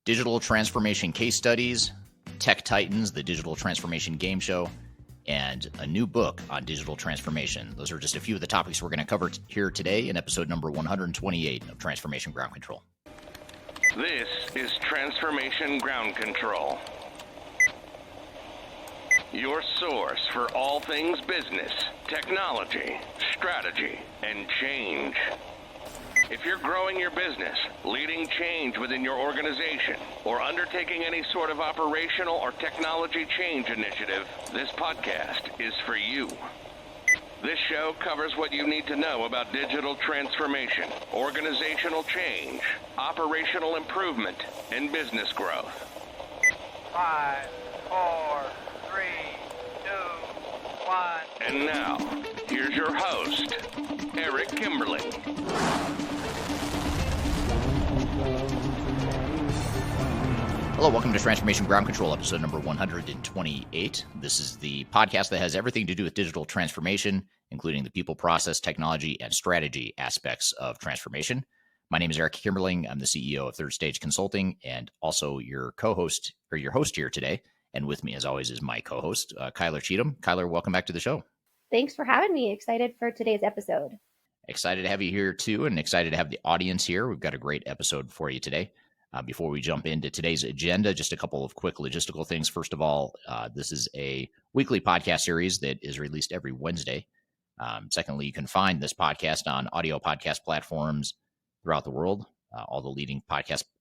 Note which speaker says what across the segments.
Speaker 1: digital transformation case studies, Tech Titans, the digital transformation game show, and a new book on digital transformation. Those are just a few of the topics we're going to cover here today in episode number 128 of Transformation Ground Control.
Speaker 2: This is Transformation Ground Control, your source for all things business, technology, strategy, and change. If you're growing your business, leading change within your organization, or undertaking any sort of operational or technology change initiative, this podcast is for you. This show covers what you need to know about digital transformation, organizational change, operational improvement, and business growth.
Speaker 3: 5, 4, 3, 2, 1.
Speaker 2: And now, here's your host, Eric Kimberling.
Speaker 1: Hello, welcome to Transformation Ground Control, episode number 128. This is the podcast that has everything to do with digital transformation, including the people, process, technology, and strategy aspects of transformation. My name is Eric Kimberling. I'm the CEO of Third Stage Consulting and also your co-host, or your host here today. And with me, as always, is my co-host, Kyler Cheatham. Kyler, welcome back to the show.
Speaker 4: Thanks for having me. Excited for today's episode.
Speaker 1: Excited to have you here, too, and excited to have the audience here. We've got a great episode for you today. Before we jump into today's agenda, just a couple of quick logistical things. First of all, this is a weekly podcast series that is released every Wednesday. Secondly, you can find this podcast on audio podcast platforms throughout the world. All the leading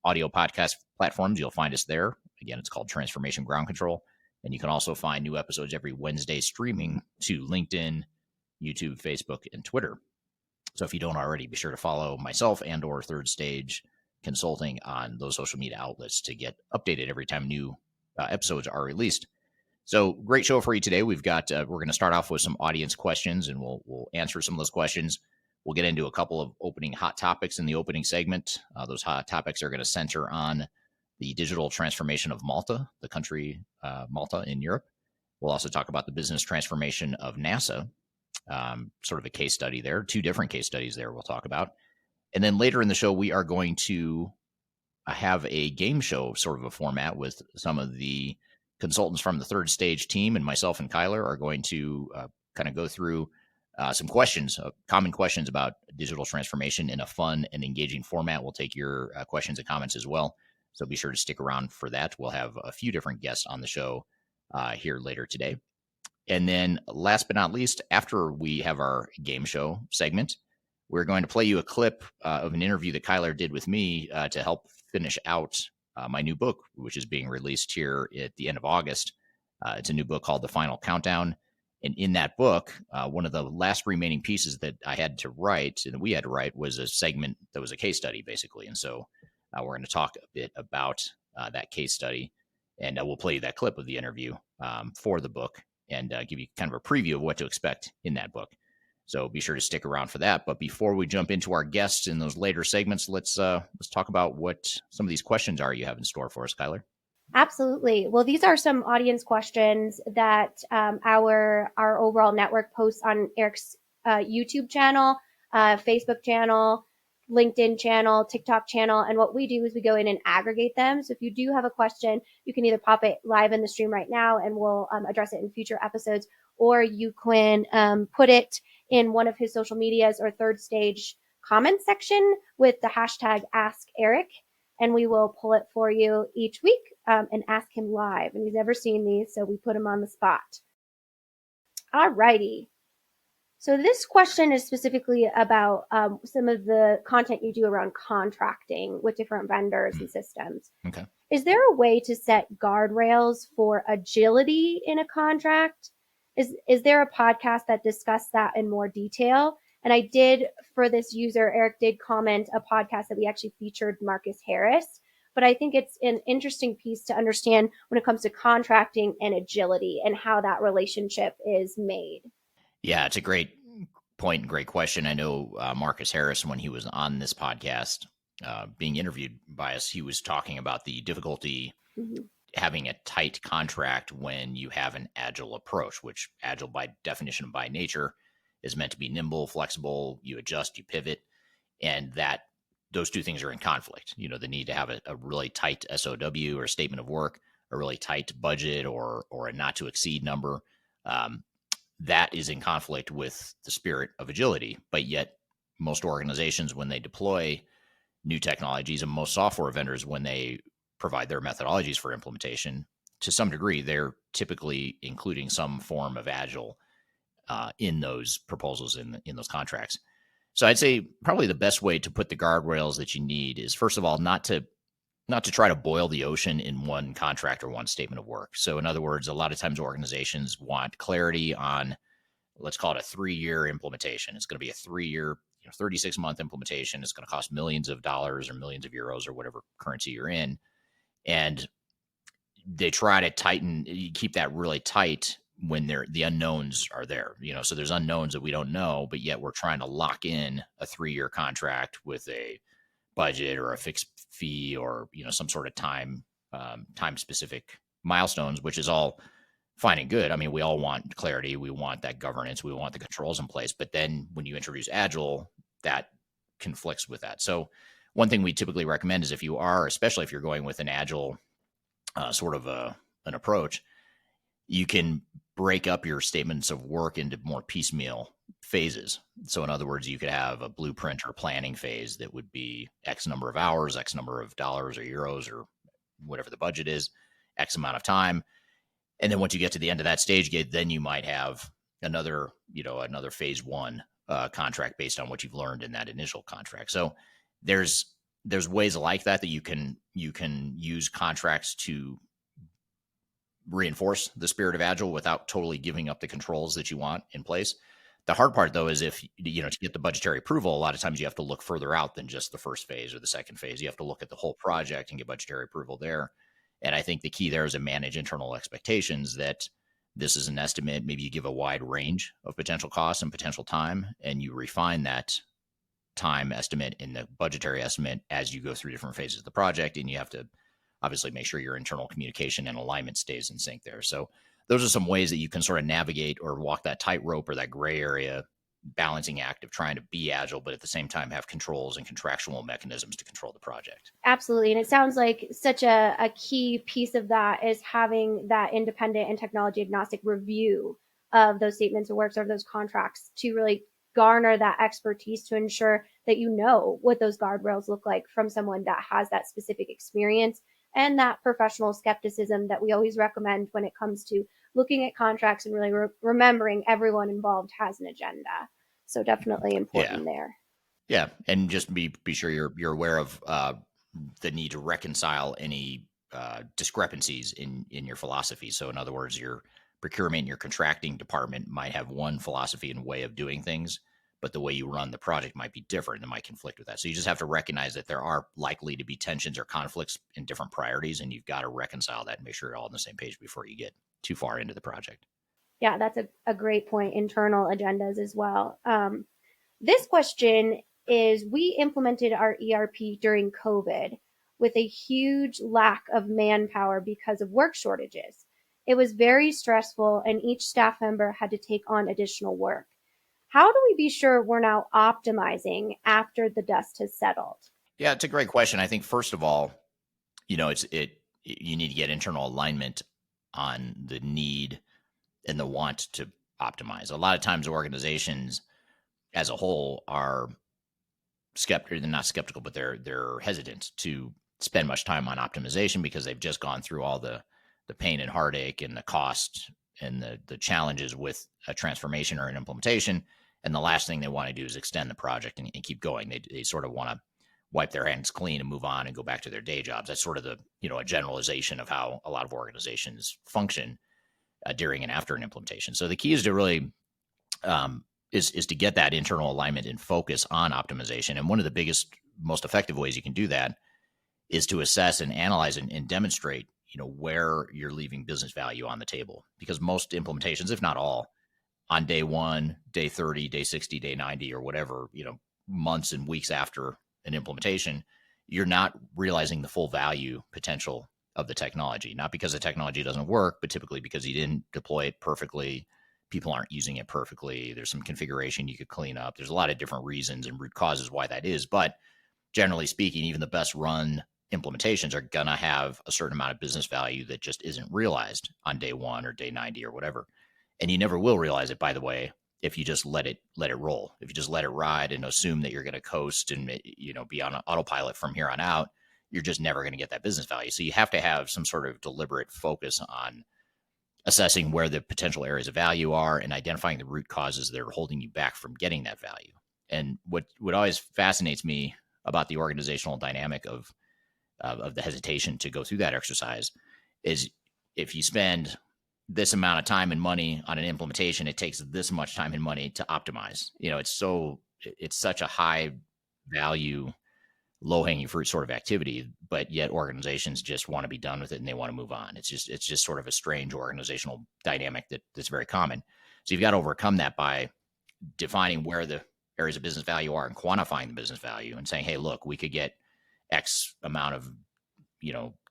Speaker 1: audio podcast platforms, you'll find us there. Again, it's called Transformation Ground Control. And you can also find new episodes every Wednesday streaming to LinkedIn, YouTube, Facebook, and Twitter. So if you don't already, be sure to follow myself and or Third Stage Consulting on those social media outlets to get updated every time new episodes are released. So great show for you today. We've got, we're going to start off with some audience questions and we'll answer some of those questions. We'll get into a couple of opening hot topics in the opening segment. Those hot topics are going to center on the digital transformation of Malta, the country Malta in Europe. We'll also talk about the business transformation of NASA, sort of a case study there, two different case studies there we'll talk about. And then later in the show, we are going to have a game show sort of a format with some of the consultants from the Third Stage team, and myself and Kyler are going to kind of go through some questions, common questions about digital transformation in a fun and engaging format. We'll take your questions and comments as well. So be sure to stick around for that. We'll have a few different guests on the show here later today. And then last but not least, after we have our game show segment, we're going to play you a clip of an interview that Kyler did with me to help finish out my new book, which is being released here at the end of August. It's a new book called The Final Countdown. And in that book, one of the last remaining pieces that I had to write, and we had to write, was a segment that was a case study, basically. And so we're going to talk a bit about that case study. And we'll play you that clip of the interview for the book and give you kind of a preview of what to expect in that book. So be sure to stick around for that. But before we jump into our guests in those later segments, let's talk about what some of these questions are you have in store for us, Kyler.
Speaker 4: Absolutely. Well, these are some audience questions that our overall network posts on Eric's YouTube channel, Facebook channel, LinkedIn channel, TikTok channel. And what we do is we go in and aggregate them. So if you do have a question, you can either pop it live in the stream right now and we'll address it in future episodes, or you can put it in one of his social medias or Third Stage comment section with the hashtag Ask Eric, and we will pull it for you each week and ask him live. And he's never seen these, so we put him on the spot. All righty. So this question is specifically about some of the content you do around contracting with different vendors and systems.
Speaker 1: Okay.
Speaker 4: Is there a way to set guardrails for agility in a contract? Is there a podcast that discussed that in more detail? And I did, for this user, Eric did comment a podcast that we actually featured Marcus Harris. But I think it's an interesting piece to understand when it comes to contracting and agility and how that relationship is made.
Speaker 1: Yeah, it's a great point and great question. I know Marcus Harris, when he was on this podcast being interviewed by us, he was talking about the difficulty having a tight contract when you have an agile approach, which agile by definition, by nature, is meant to be nimble, flexible, you adjust, you pivot, and that those two things are in conflict. The need to have a really tight SOW or statement of work, a really tight budget, or a not to exceed number. That is in conflict with the spirit of agility. But yet, most organizations, when they deploy new technologies, and most software vendors, when they provide their methodologies for implementation, to some degree, they're typically including some form of agile in those proposals, in those contracts. So I'd say probably the best way to put the guardrails that you need is, first of all, not to try to boil the ocean in one contract or one statement of work. So in other words, a lot of times organizations want clarity on, let's call it a 3-year implementation. It's going to be a 3-year, 36-month implementation. It's going to cost millions of dollars or millions of euros or whatever currency you're in. And they try to keep that really tight when the unknowns are there. So there's unknowns that we don't know, but yet we're trying to lock in a 3-year contract with a budget or a fixed fee or some sort of time specific milestones, which is all fine and good. I mean, we all want clarity, we want that governance, we want the controls in place. But then when you introduce agile, that conflicts with that. So one thing we typically recommend is, especially if you're going with an agile sort of an approach, you can break up your statements of work into more piecemeal phases. So in other words, you could have a blueprint or planning phase that would be X number of hours, X number of dollars or euros or whatever the budget is, X amount of time. And then once you get to the end of that stage gate, then you might have another phase 1 contract based on what you've learned in that initial contract. So there's ways like that you can use contracts to reinforce the spirit of agile without totally giving up the controls that you want in place. The hard part, though, is if, to get the budgetary approval, a lot of times you have to look further out than just the first phase or the second phase. You have to look at the whole project and get budgetary approval there. And I think the key there is to manage internal expectations, that this is an estimate. Maybe you give a wide range of potential costs and potential time, and you refine that time estimate in the budgetary estimate as you go through different phases of the project. And you have to obviously make sure your internal communication and alignment stays in sync there. So those are some ways that you can sort of navigate or walk that tightrope or that gray area balancing act of trying to be agile, but at the same time have controls and contractual mechanisms to control the project.
Speaker 4: Absolutely. And it sounds like such a key piece of that is having that independent and technology agnostic review of those statements of works or those contracts to really garner that expertise to ensure that what those guardrails look like from someone that has that specific experience and that professional skepticism that we always recommend when it comes to looking at contracts and really remembering everyone involved has an agenda. So definitely important there.
Speaker 1: Yeah, and just be sure you're aware of the need to reconcile any discrepancies in your philosophy. So in other words, your procurement and your contracting department might have one philosophy and way of doing things, but the way you run the project might be different and might conflict with that. So you just have to recognize that there are likely to be tensions or conflicts in different priorities, and you've got to reconcile that and make sure you're all on the same page before you get too far into the project.
Speaker 4: Yeah, that's a great point. Internal agendas as well. This question is, we implemented our ERP during COVID with a huge lack of manpower because of work shortages. It was very stressful, and each staff member had to take on additional work. How do we be sure we're now optimizing after the dust has settled?
Speaker 1: Yeah, it's a great question. I think first of all, you need to get internal alignment on the need and the want to optimize. A lot of times organizations as a whole are skeptical. They're not skeptical, but they're hesitant to spend much time on optimization because they've just gone through all the pain and heartache and the cost and the challenges with a transformation or an implementation. And the last thing they want to do is extend the project and keep going. They sort of want to wipe their hands clean and move on and go back to their day jobs. That's sort of a generalization of how a lot of organizations function during and after an implementation. So the key is to really is to get that internal alignment and focus on optimization. And one of the biggest, most effective ways you can do that is to assess and analyze and demonstrate, where you're leaving business value on the table. Because most implementations, if not all, on day 1, day 30, day 60, day 90, or whatever, months and weeks after an implementation, you're not realizing the full value potential of the technology. Not because the technology doesn't work, but typically because you didn't deploy it perfectly. People aren't using it perfectly. There's some configuration you could clean up. There's a lot of different reasons and root causes why that is. But generally speaking, even the best run implementations are going to have a certain amount of business value that just isn't realized on day 1 or day 90 or whatever. And you never will realize it, by the way, if you just let it roll. If you just let it ride and assume that you're going to coast and be on autopilot from here on out, you're just never going to get that business value. So you have to have some sort of deliberate focus on assessing where the potential areas of value are and identifying the root causes that are holding you back from getting that value. And what always fascinates me about the organizational dynamic of the hesitation to go through that exercise is if you spend this amount of time and money on an implementation, it takes this much time and money to optimize. It's such a high value, low hanging fruit sort of activity, but yet organizations just want to be done with it and they want to move on. It's just sort of a strange organizational dynamic that's very common. So you've got to overcome that by defining where the areas of business value are and quantifying the business value and saying, hey, look, we could get X amount of,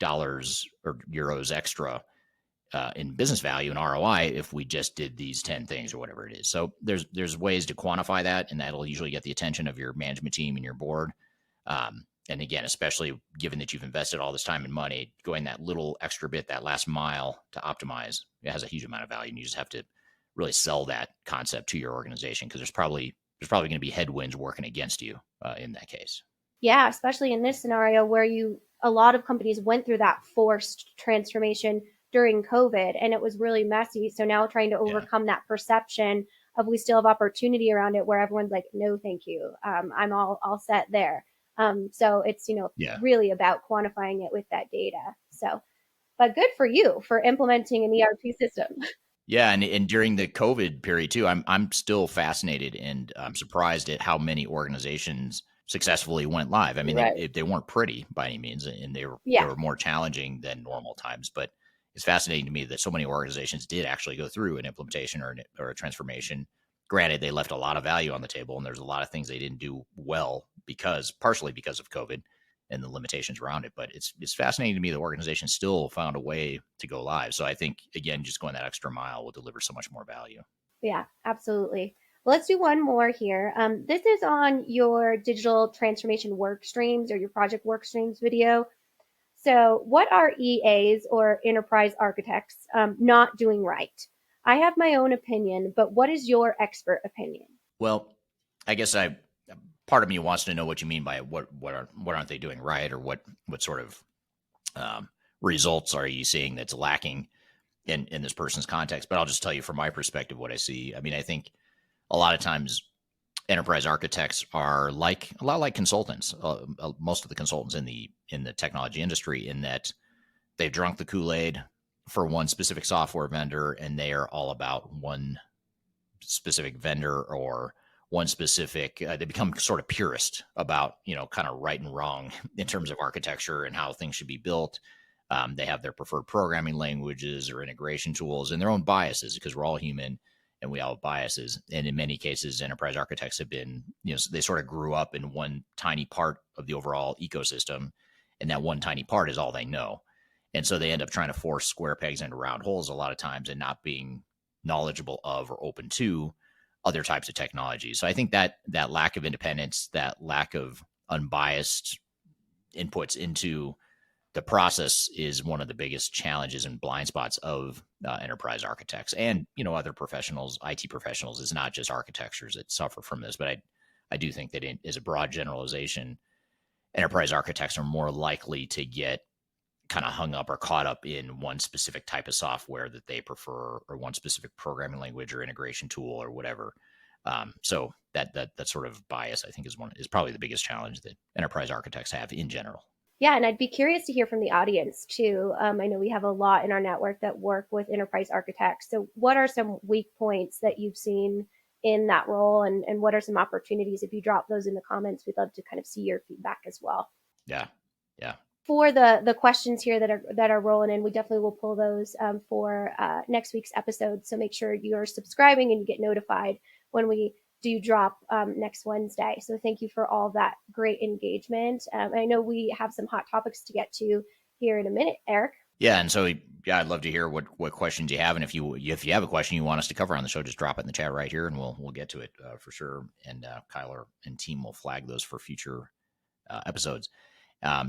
Speaker 1: dollars or euros extra in business value and ROI if we just did these 10 things or whatever it is. So there's ways to quantify that, and that'll usually get the attention of your management team and your board. And again, especially given that you've invested all this time and money, going that little extra bit, that last mile to optimize, it has a huge amount of value. And you just have to really sell that concept to your organization because there's probably going to be headwinds working against you in that case.
Speaker 4: Yeah, especially in this scenario where a lot of companies went through that forced transformation during COVID and it was really messy. So now trying to overcome that perception of we still have opportunity around it where everyone's like, no, thank you. I'm all set there. So it's, really about quantifying it with that data. So, but good for you for implementing an ERP system.
Speaker 1: Yeah. And during the COVID period too, I'm still fascinated and I'm surprised at how many organizations successfully went live. I mean, they weren't pretty by any means, and they were more challenging than normal times, but it's fascinating to me that so many organizations did actually go through an implementation or a transformation. Granted, they left a lot of value on the table, and there's a lot of things they didn't do well partially because of COVID and the limitations around it. But it's fascinating to me that organizations still found a way to go live. So I think, again, just going that extra mile will deliver so much more value.
Speaker 4: Yeah, absolutely. Well, let's do one more here. This is on your digital transformation work streams or your project work streams video. So what are EAs or enterprise architects not doing right? I have my own opinion, but what is your expert opinion?
Speaker 1: Well, I guess part of me wants to know what you mean by what aren't they doing right, or what sort of results are you seeing that's lacking in this person's context? But I'll just tell you from my perspective what I see. I mean, I think a lot of times enterprise architects are a lot like consultants. Most of the consultants in the technology industry, in that they've drunk the Kool-Aid for one specific software vendor, and they are all about one specific vendor or one specific. They become sort of purist about kind of right and wrong in terms of architecture and how things should be built. They have their preferred programming languages or integration tools and their own biases, because we're all human and we all have biases. And in many cases, enterprise architects have been, they sort of grew up in one tiny part of the overall ecosystem, and that one tiny part is all they know. And so they end up trying to force square pegs into round holes a lot of times and not being knowledgeable of or open to other types of technology. So I think that lack of independence, that lack of unbiased inputs into the process is one of the biggest challenges and blind spots of enterprise architects and, other professionals, IT professionals. It's not just architectures that suffer from this, but I do think that as a broad generalization, enterprise architects are more likely to get kind of hung up or caught up in one specific type of software that they prefer, or one specific programming language or integration tool or whatever. So that sort of bias, I think, is probably the biggest challenge that enterprise architects have in general.
Speaker 4: Yeah, and I'd be curious to hear from the audience too. I know we have a lot in our network that work with enterprise architects. So what are some weak points that you've seen in that role, and what are some opportunities? If you drop those in the comments, we'd love to kind of see your feedback as well.
Speaker 1: Yeah.
Speaker 4: For the questions here that are rolling in, we definitely will pull those for next week's episode. So make sure you're subscribing and you get notified when we do drop next Wednesday. So thank you for all that great engagement. I know we have some hot topics to get to here in a minute, Eric.
Speaker 1: Yeah, and so I'd love to hear what questions you have, and if you have a question you want us to cover on the show, just drop it in the chat right here, and we'll get to it for sure. And Kyler and team will flag those for future episodes.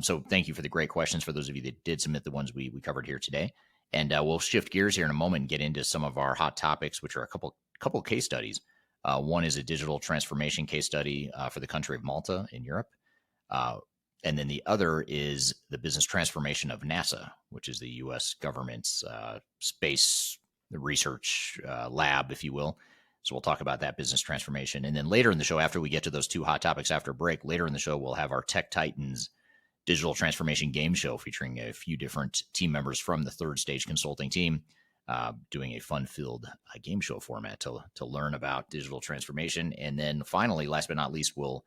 Speaker 1: So thank you for the great questions for those of you that did submit the ones we covered here today. And we'll shift gears here in a moment and get into some of our hot topics, which are a couple of case studies. One is a digital transformation case study for the country of Malta in Europe. And then the other is the business transformation of NASA, which is the U.S. government's space research lab, if you will. So we'll talk about that business transformation. And then later in the show, after we get to those two hot topics after break, later in the show, we'll have our Tech Titans digital transformation game show featuring a few different team members from the Third Stage Consulting team doing a fun-filled game show format to learn about digital transformation. And then finally, last but not least, we'll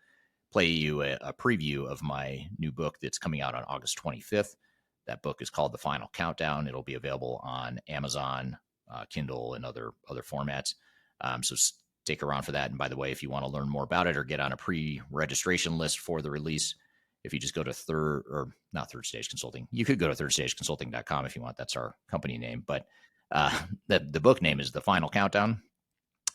Speaker 1: play you a preview of my new book that's coming out on August 25th. That book is called The Final Countdown. It'll be available on Amazon, Kindle, and other formats. So stick around for that. And by the way, if you want to learn more about it or get on a pre-registration list for the release, if you just go to Third Stage Consulting, you could go to thirdstageconsulting.com if you want. That's our company name. But the book name is The Final Countdown,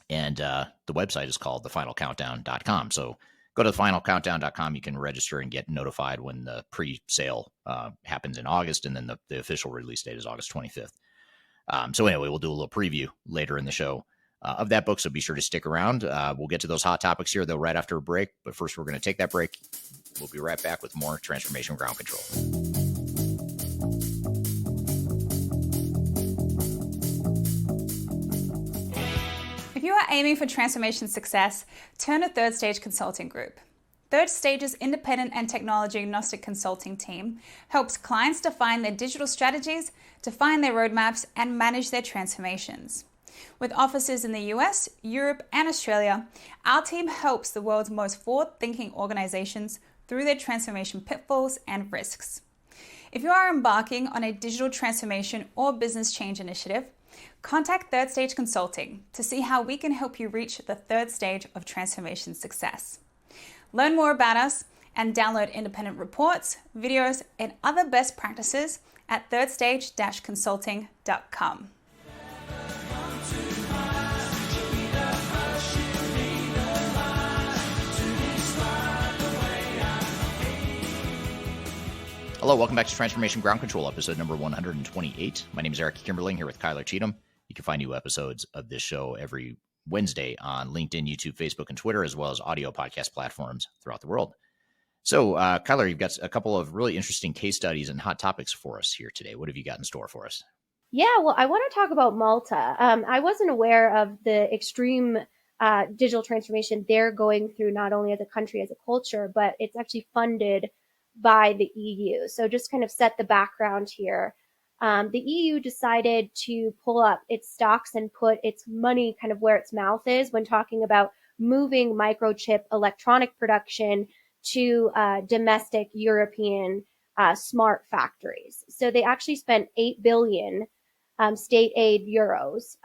Speaker 1: and the website is called thefinalcountdown.com. So go to thefinalcountdown.com. You can register and get notified when the pre-sale happens in August, and then the official release date is August 25th. So anyway, we'll do a little preview later in the show of that book, so be sure to stick around. We'll get to those hot topics here, though, right after a break. But first, we're going to take that break. We'll be right back with more Transformation Ground Control.
Speaker 5: If you are aiming for transformation success, turn to Third Stage Consulting Group. Third Stage's independent and technology-agnostic consulting team helps clients define their digital strategies, define their roadmaps, and manage their transformations. With offices in the US, Europe, and Australia, our team helps the world's most forward-thinking organizations through their transformation pitfalls and risks. If you are embarking on a digital transformation or business change initiative, contact Third Stage Consulting to see how we can help you reach the third stage of transformation success. Learn more about us and download independent reports, videos, and other best practices at thirdstage-consulting.com.
Speaker 1: Hello, welcome back to Transformation Ground Control, episode number 128. My name is Eric Kimberling here with Kyler Cheatham. You can find new episodes of this show every Wednesday on LinkedIn, YouTube, Facebook, and Twitter, as well as audio podcast platforms throughout the world. So, Kyler, you've got a couple of really interesting case studies and hot topics for us here today. What have you got in store for us?
Speaker 4: Yeah, well, I want to talk about Malta. I wasn't aware of the extreme digital transformation they're going through, not only as a country, as a culture, but it's actually funded by the EU. So just kind of set the background here. The EU decided to pull up its stocks and put its money kind of where its mouth is when talking about moving microchip electronic production to domestic European smart factories. So they actually spent 8 billion state aid euros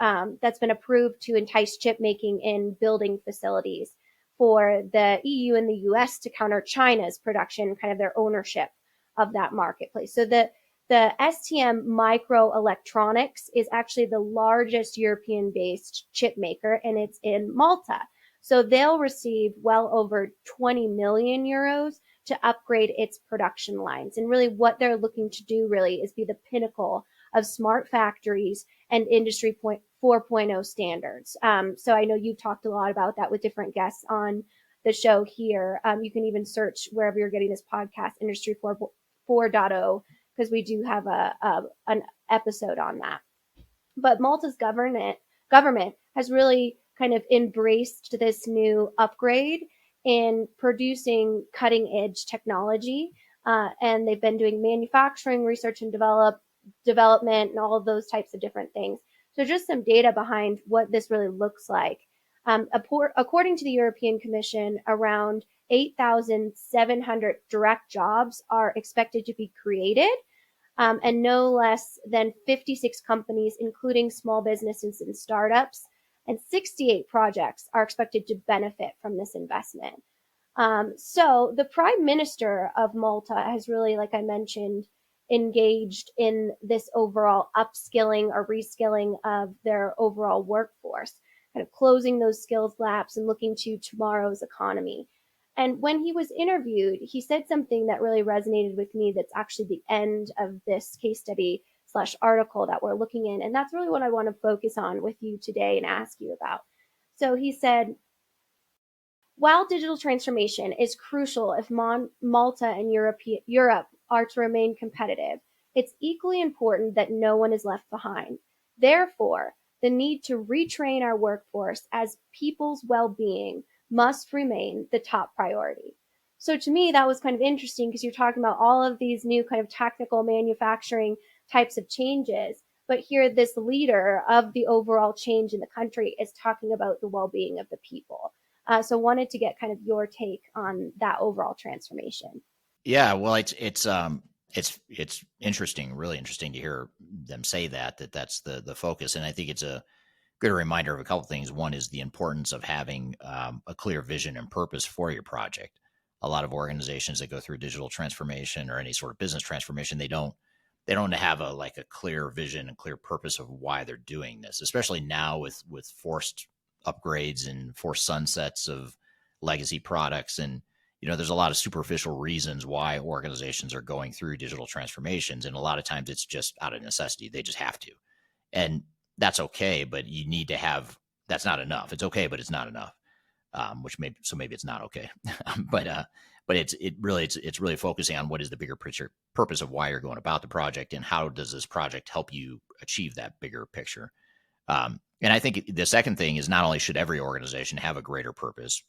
Speaker 4: that's been approved to entice chip making in building facilities for the EU and the US to counter China's production, kind of their ownership of that marketplace. So the STM Microelectronics is actually the largest European-based chip maker, and it's in Malta. So they'll receive well over 20 million euros to upgrade its production lines. And really what they're looking to do really is be the pinnacle of smart factories and Industry 4.0 standards. So I know you've talked a lot about that with different guests on the show here. You can even search wherever you're getting this podcast, Industry 4.0, because we do have an episode on that. But Malta's government has really kind of embraced this new upgrade in producing cutting edge technology. And they've been doing manufacturing, research and development, and all of those types of different things. So just some data behind what this really looks like. According to the European Commission, around 8,700 direct jobs are expected to be created, and no less than 56 companies, including small businesses and startups, and 68 projects are expected to benefit from this investment. So the Prime Minister of Malta has really, like I mentioned, engaged in this overall upskilling or reskilling of their overall workforce, kind of closing those skills gaps and looking to tomorrow's economy. And when he was interviewed, he said something that really resonated with me. That's actually the end of this case study slash article that we're looking in. And that's really what I want to focus on with you today and ask you about. So he said, while digital transformation is crucial if Malta and Europe are to remain competitive, it's equally important that no one is left behind. Therefore, the need to retrain our workforce as people's well-being must remain the top priority. So to me, that was kind of interesting because you're talking about all of these new kind of technical manufacturing types of changes. But here, this leader of the overall change in the country is talking about the well-being of the people. So wanted to get kind of your take on that overall transformation.
Speaker 1: Yeah, well, it's interesting, really interesting to hear them say that's the focus, and I think it's a good reminder of a couple of things. One is the importance of having a clear vision and purpose for your project. A lot of organizations that go through digital transformation or any sort of business transformation, they don't have a clear vision and clear purpose of why they're doing this, especially now with forced upgrades and forced sunsets of legacy products. And there's a lot of superficial reasons why organizations are going through digital transformations, and a lot of times it's just out of necessity. They just have to, and that's okay. But you need to have, that's not enough. It's okay, but it's not enough. Maybe it's not okay. But it's really focusing on what is the bigger picture purpose of why you're going about the project, and how does this project help you achieve that bigger picture. And I think the second thing is, not only should every organization have a greater purpose,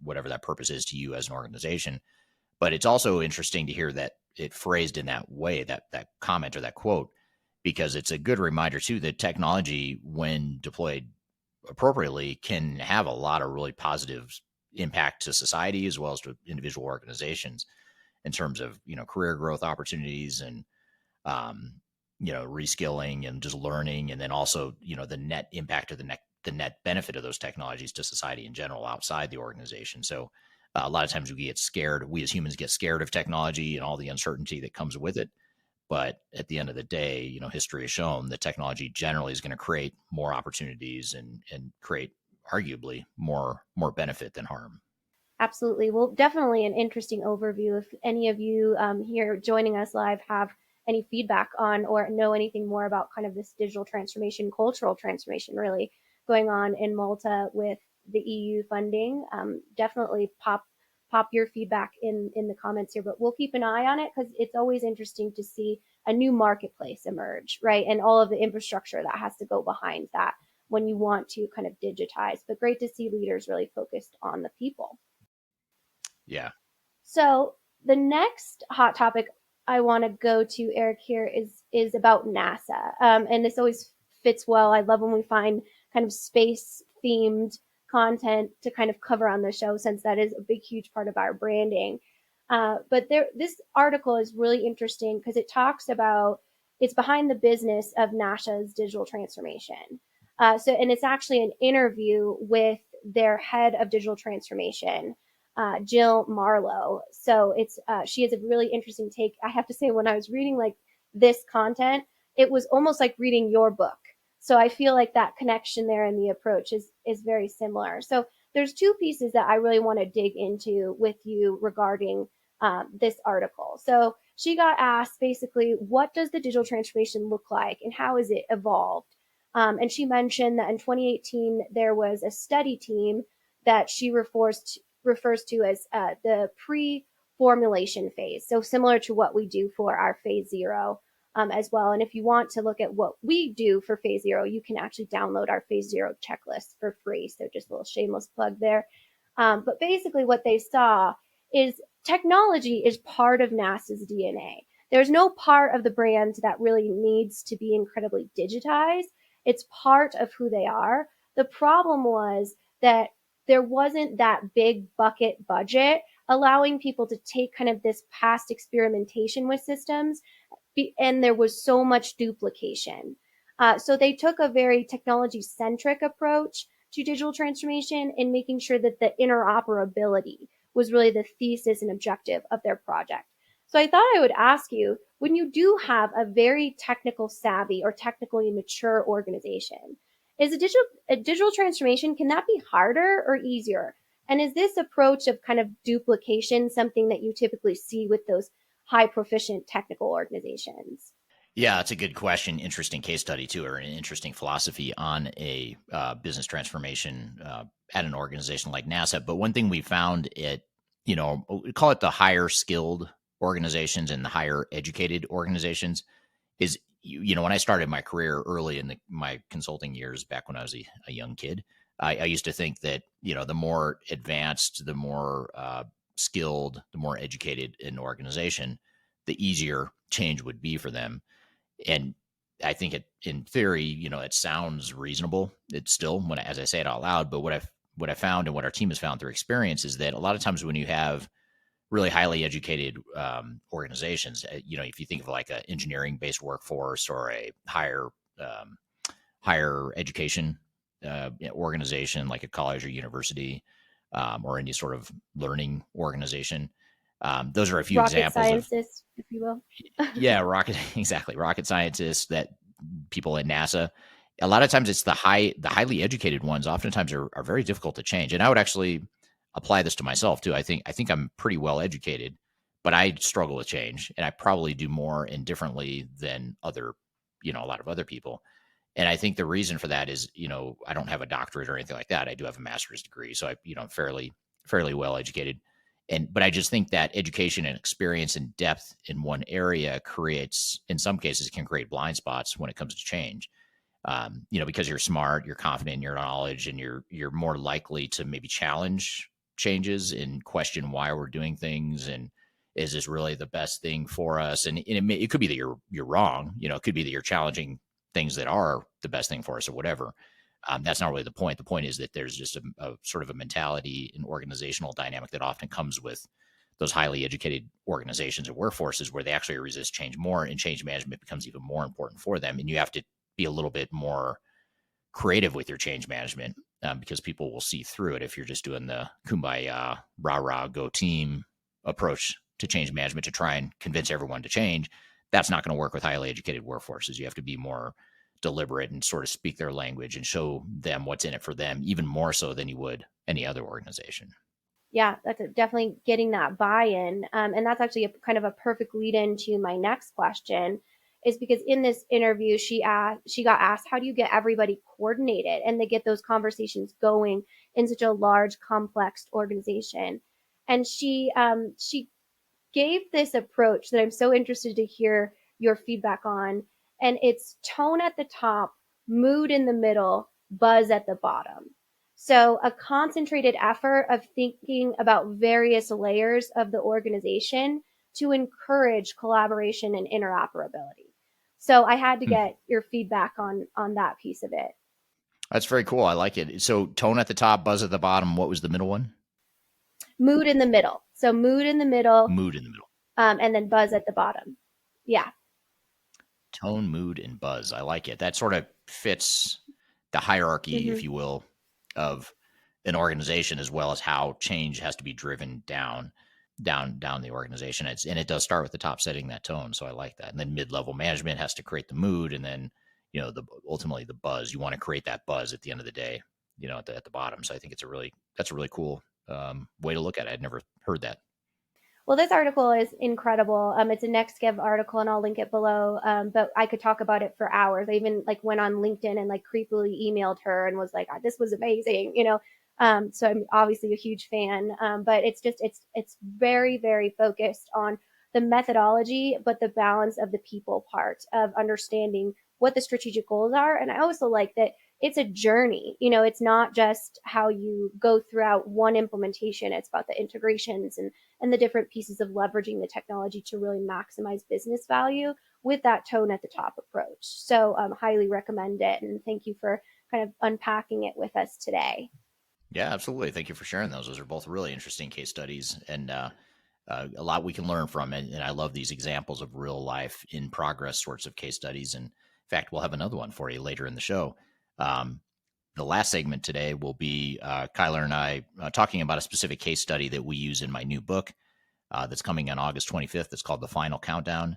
Speaker 1: whatever that purpose is to you as an organization, but it's also interesting to hear that it phrased in that way, that comment or that quote, because it's a good reminder too that technology, when deployed appropriately, can have a lot of really positive impact to society as well as to individual organizations in terms of career growth opportunities and um, reskilling and just learning, and then also the net impact of the net benefit of those technologies to society in general outside the organization. So a lot of times we as humans get scared of technology and all the uncertainty that comes with it. But at the end of the day, history has shown that technology generally is going to create more opportunities and create arguably more benefit than harm.
Speaker 4: Absolutely. Well, definitely an interesting overview. If any of you here joining us live have any feedback on or know anything more about kind of this digital transformation, cultural transformation really going on in Malta with the EU funding, definitely pop your feedback in the comments here. But we'll keep an eye on it because it's always interesting to see a new marketplace emerge, right? And all of the infrastructure that has to go behind that when you want to kind of digitize. But great to see leaders really focused on the people.
Speaker 1: Yeah.
Speaker 4: So the next hot topic I want to go to, Eric, here is about NASA. And this always fits well. I love when we find kind of space themed content to kind of cover on the show, since that is a big, huge part of our branding. But this article is really interesting because it talks about, it's behind the business of NASA's digital transformation. And it's actually an interview with their head of digital transformation, Jill Marlowe. So she has a really interesting take. I have to say, when I was reading like this content, it was almost like reading your book. So I feel like that connection there and the approach is very similar. So there's two pieces that I really want to dig into with you regarding this article. So she got asked basically, what does the digital transformation look like and how has it evolved? And she mentioned that in 2018, there was a study team that she refers to as the pre-formulation phase. So similar to what we do for our phase zero as well. And if you want to look at what we do for phase zero, you can actually download our phase zero checklist for free. So just a little shameless plug there. But basically what they saw is technology is part of NASA's DNA. There's no part of the brand that really needs to be incredibly digitized. It's part of who they are. The problem was that there wasn't that big bucket budget allowing people to take kind of this past experimentation with systems, and there was so much duplication. So they took a very technology-centric approach to digital transformation in making sure that the interoperability was really the thesis and objective of their project. So I thought I would ask you, when you do have a very technical savvy or technically mature organization, is a digital transformation, can that be harder or easier? And is this approach of kind of duplication something that you typically see with those high proficient technical organizations?
Speaker 1: Yeah, it's a good question. Interesting case study too, or an interesting philosophy on a business transformation at an organization like NASA. But one thing we found at, we call it the higher skilled organizations and the higher educated organizations is, when I started my career early in my consulting years back when I was a young kid, I used to think that, the more advanced, the more skilled, the more educated an organization, the easier change would be for them. And I think in theory, it sounds reasonable. It's still, as I say it out loud, but what I found and what our team has found through experience is that a lot of times when you have really highly educated organizations, if you think of like an engineering based workforce or a higher education organization like a college or university, or any sort of learning organization, those are a few
Speaker 4: Rocket
Speaker 1: examples of,
Speaker 4: scientists, if you will.
Speaker 1: yeah, rocket scientists, that people at NASA. A lot of times it's the highly educated ones oftentimes are very difficult to change. And I would actually apply this to myself too. I think I'm pretty well educated, but I struggle with change, and I probably do more and differently than a lot of other people. And I think the reason for that is, I don't have a doctorate or anything like that. I do have a master's degree, so I'm fairly well educated. But I just think that education and experience and depth in one area creates, in some cases, can create blind spots when it comes to change. Because you're smart, you're confident in your knowledge, and you're more likely to maybe challenge changes and question why we're doing things, and is this really the best thing for us? And it could be that you're wrong. It could be that you're challenging things that are the best thing for us or whatever. That's not really the point. The point is that there's just a sort of a mentality and organizational dynamic that often comes with those highly educated organizations or workforces where they actually resist change more, and change management becomes even more important for them. And you have to be a little bit more creative with your change management, because people will see through it. If you're just doing the kumbaya, rah rah, go team approach to change management to try and convince everyone to change, that's not going to work with highly educated workforces. You have to be more deliberate and sort of speak their language and show them what's in it for them, even more so than you would any other organization.
Speaker 4: Yeah, that's definitely getting that buy-in. And that's actually a kind of a perfect lead into my next question, is because in this interview, she got asked, how do you get everybody coordinated and they get those conversations going in such a large, complex organization? And she gave this approach that I'm so interested to hear your feedback on. And it's tone at the top, mood in the middle, buzz at the bottom. So a concentrated effort of thinking about various layers of the organization to encourage collaboration and interoperability. So I had to get your feedback on that piece of it.
Speaker 1: That's very cool. I like it. So tone at the top, buzz at the bottom. What was the middle one?
Speaker 4: Mood in the middle. So mood in the middle.
Speaker 1: Mood in the middle.
Speaker 4: And then buzz at the bottom. Yeah.
Speaker 1: Tone, mood, and buzz. I like it. That sort of fits the hierarchy, if you will, of an organization, as well as how change has to be driven down the organization. And it does start with the top setting that tone. So I like that. And then mid-level management has to create the mood, and then ultimately the buzz. You want to create that buzz at the end of the day, at the bottom. So I think that's a really cool way to look at it. I'd never heard that.
Speaker 4: Well, this article is incredible. It's a NextGiv article, and I'll link it below. But I could talk about it for hours. I even went on LinkedIn and creepily emailed her and was like, "This was amazing," So I'm obviously a huge fan. But it's very, very focused on the methodology, but the balance of the people part of understanding what the strategic goals are. And I also like that it's a journey. It's not just how you go throughout one implementation. It's about the integrations and the different pieces of leveraging the technology to really maximize business value with that tone at the top approach. So highly recommend it. And thank you for kind of unpacking it with us today.
Speaker 1: Yeah, absolutely. Thank you for sharing those. Those are both really interesting case studies, and a lot we can learn from it. And I love these examples of real life in progress sorts of case studies. And in fact, we'll have another one for you later in the show. The last segment today will be Kyler and I talking about a specific case study that we use in my new book that's coming on August 25th. It's called The Final Countdown.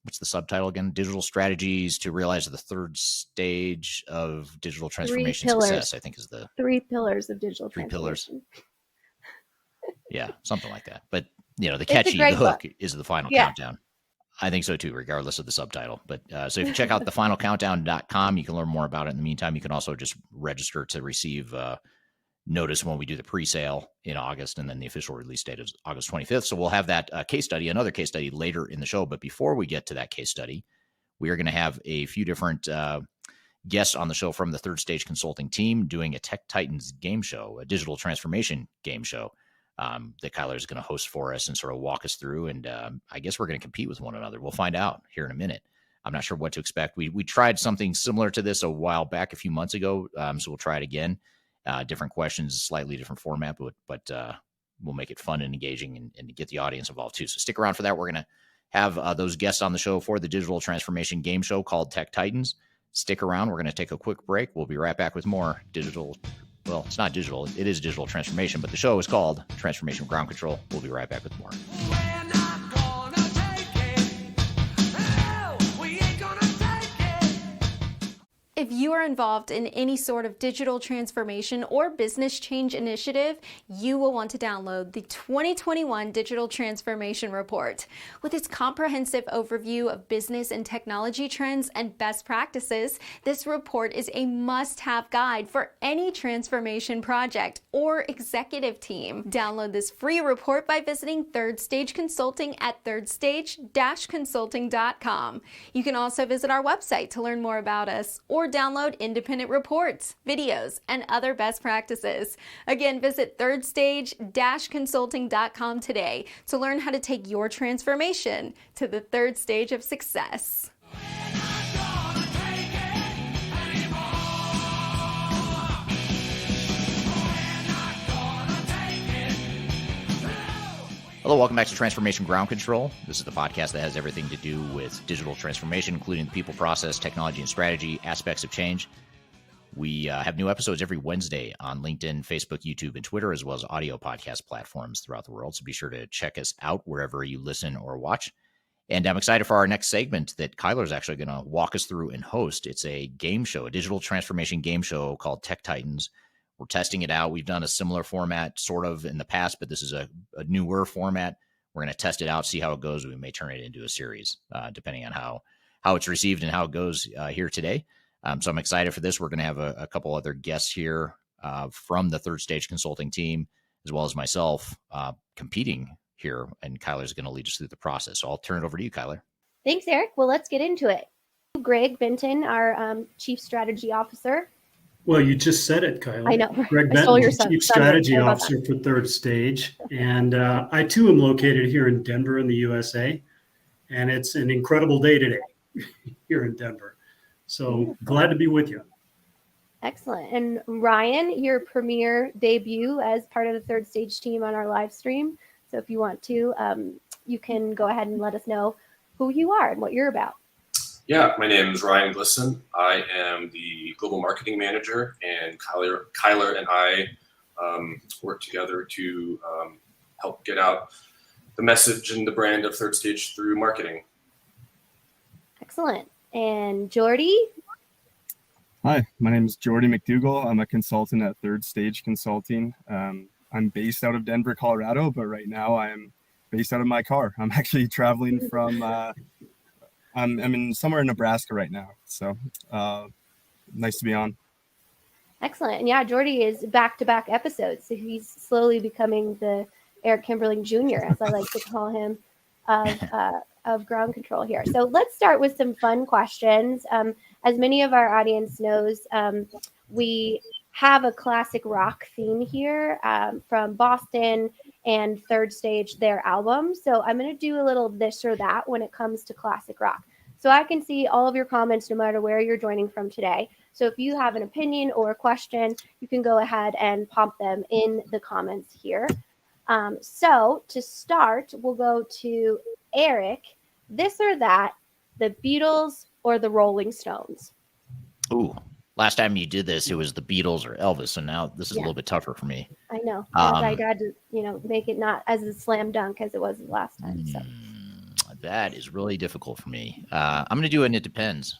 Speaker 1: what's the subtitle again? Digital strategies to realize the third stage of digital transformation success, I think is the
Speaker 4: 3 pillars of digital
Speaker 1: 3 pillars.
Speaker 4: transformation.
Speaker 1: Yeah, something like that. But, the
Speaker 4: It's a
Speaker 1: catchy, the
Speaker 4: great
Speaker 1: hook
Speaker 4: book.
Speaker 1: is the final
Speaker 4: Yeah.
Speaker 1: countdown. I think so too, regardless of the subtitle. But so if you check out thefinalcountdown.com, you can learn more about it. In the meantime, you can also just register to receive notice when we do the pre-sale in August, and then the official release date is August 25th. So we'll have that case study, another case study later in the show. But before we get to that case study, we are going to have a few different guests on the show from the Third Stage Consulting team doing a Tech Titans game show, a digital transformation game show that Kyler is going to host for us and sort of walk us through. And I guess we're going to compete with one another. We'll find out here in a minute. I'm not sure what to expect. We tried something similar to this a while back, a few months ago. So we'll try it again. Different questions, slightly different format, but we'll make it fun and engaging and get the audience involved too. So stick around for that. We're going to have those guests on the show for the digital transformation game show called Tech Titans. Stick around. We're going to take a quick break. We'll be right back with more digital. Well, it's not digital. It is digital transformation, but the show is called Transformation Ground Control. We'll be right back with more.
Speaker 6: If you are involved in any sort of digital transformation or business change initiative, you will want to download the 2021 Digital Transformation Report. With its comprehensive overview of business and technology trends and best practices, this report is a must-have guide for any transformation project or executive team. Download this free report by visiting Third Stage Consulting at thirdstage-consulting.com. You can also visit our website to learn more about us or download independent reports, videos, and other best practices. Again, visit thirdstage-consulting.com today to learn how to take your transformation to the third stage of success.
Speaker 1: Hello, welcome back to Transformation Ground Control. This is the podcast that has everything to do with digital transformation, including the people, process, technology, and strategy aspects of change. We have new episodes every Wednesday on LinkedIn, Facebook, YouTube, and Twitter, as well as audio podcast platforms throughout the world. So be sure to check us out wherever you listen or watch. And I'm excited for our next segment that Kyler is actually going to walk us through and host. It's a game show, a digital transformation game show called Tech Titans. We're testing it out. We've done a similar format sort of in the past, but this is a newer format. We're going to test it out, see how it goes. We may turn it into a series, depending on how it's received and how it goes here today. So I'm excited for this. We're going to have a couple other guests here from the Third Stage Consulting team, as well as myself competing here. And Kyler's going to lead us through the process. So I'll turn it over to you, Kyler.
Speaker 4: Thanks, Eric. Well, let's get into it. Greg Benton, our Chief Strategy Officer.
Speaker 7: Well, you just said it, Kylie.
Speaker 4: I know.
Speaker 7: Greg
Speaker 4: I stole your
Speaker 7: Benton, Chief Strategy Officer for Third Stage. And I, too, am located here in Denver in the USA. And it's an incredible day today here in Denver. So glad to be with you.
Speaker 4: Excellent. And Ryan, your premiere debut as part of the Third Stage team on our live stream. So if you want to, you can go ahead and let us know who you are and what you're about.
Speaker 8: Yeah, my name is Ryan Glisson. I am the Global Marketing Manager, and Kyler and I work together to help get out the message and the brand of Third Stage through marketing.
Speaker 4: Excellent. And Jordy?
Speaker 9: Hi, my name is Jordy McDougall. I'm a consultant at Third Stage Consulting. I'm based out of Denver, Colorado, but right now I am based out of my car. I'm actually traveling from I'm in somewhere in Nebraska right now. So nice to be on.
Speaker 4: Excellent. And yeah, Jordy is back-to-back episodes. So he's slowly becoming the Eric Kimberling Jr., as I like to call him, of ground control here. So let's start with some fun questions. As many of our audience knows, we have a classic rock theme here from Boston and Third Stage, their album. So I'm going to do a little this or that when it comes to classic rock. So I can see all of your comments no matter where you're joining from today. So if you have an opinion or a question, you can go ahead and pop them in the comments here. So to start, we'll go to Eric. This or that, the Beatles or the Rolling Stones?
Speaker 1: Ooh, last time you did this, it was the Beatles or Elvis. So now this is a little bit tougher for me.
Speaker 4: I know. I tried to, make it not as a slam dunk as it was the last time. So
Speaker 1: that is really difficult for me. I'm going to do an it depends.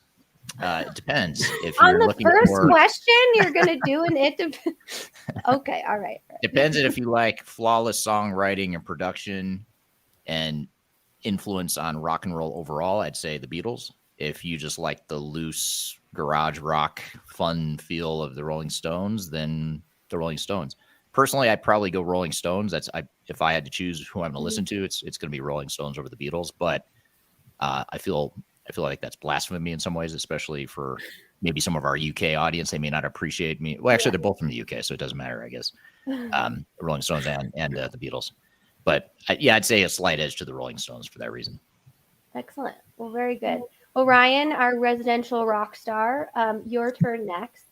Speaker 1: It depends if
Speaker 4: On
Speaker 1: you're
Speaker 4: the
Speaker 1: looking
Speaker 4: first
Speaker 1: for.
Speaker 4: question, you're going to do an it depends. Okay, all right.
Speaker 1: Depends on if you like flawless songwriting and production and influence on rock and roll overall. I'd say the Beatles. If you just like the loose garage rock fun feel of the Rolling Stones, then the Rolling Stones. Personally, I'd probably go Rolling Stones. If I had to choose who I'm going to listen to, it's going to be Rolling Stones over the Beatles. But I feel like that's blasphemy in some ways, especially for maybe some of our UK audience. They may not appreciate me. Well, actually, they're both from the UK, so it doesn't matter, I guess. Rolling Stones and the Beatles. But yeah, I'd say a slight edge to the Rolling Stones for that reason.
Speaker 4: Excellent. Well, very good. Well, Ryan, our residential rock star, your turn next.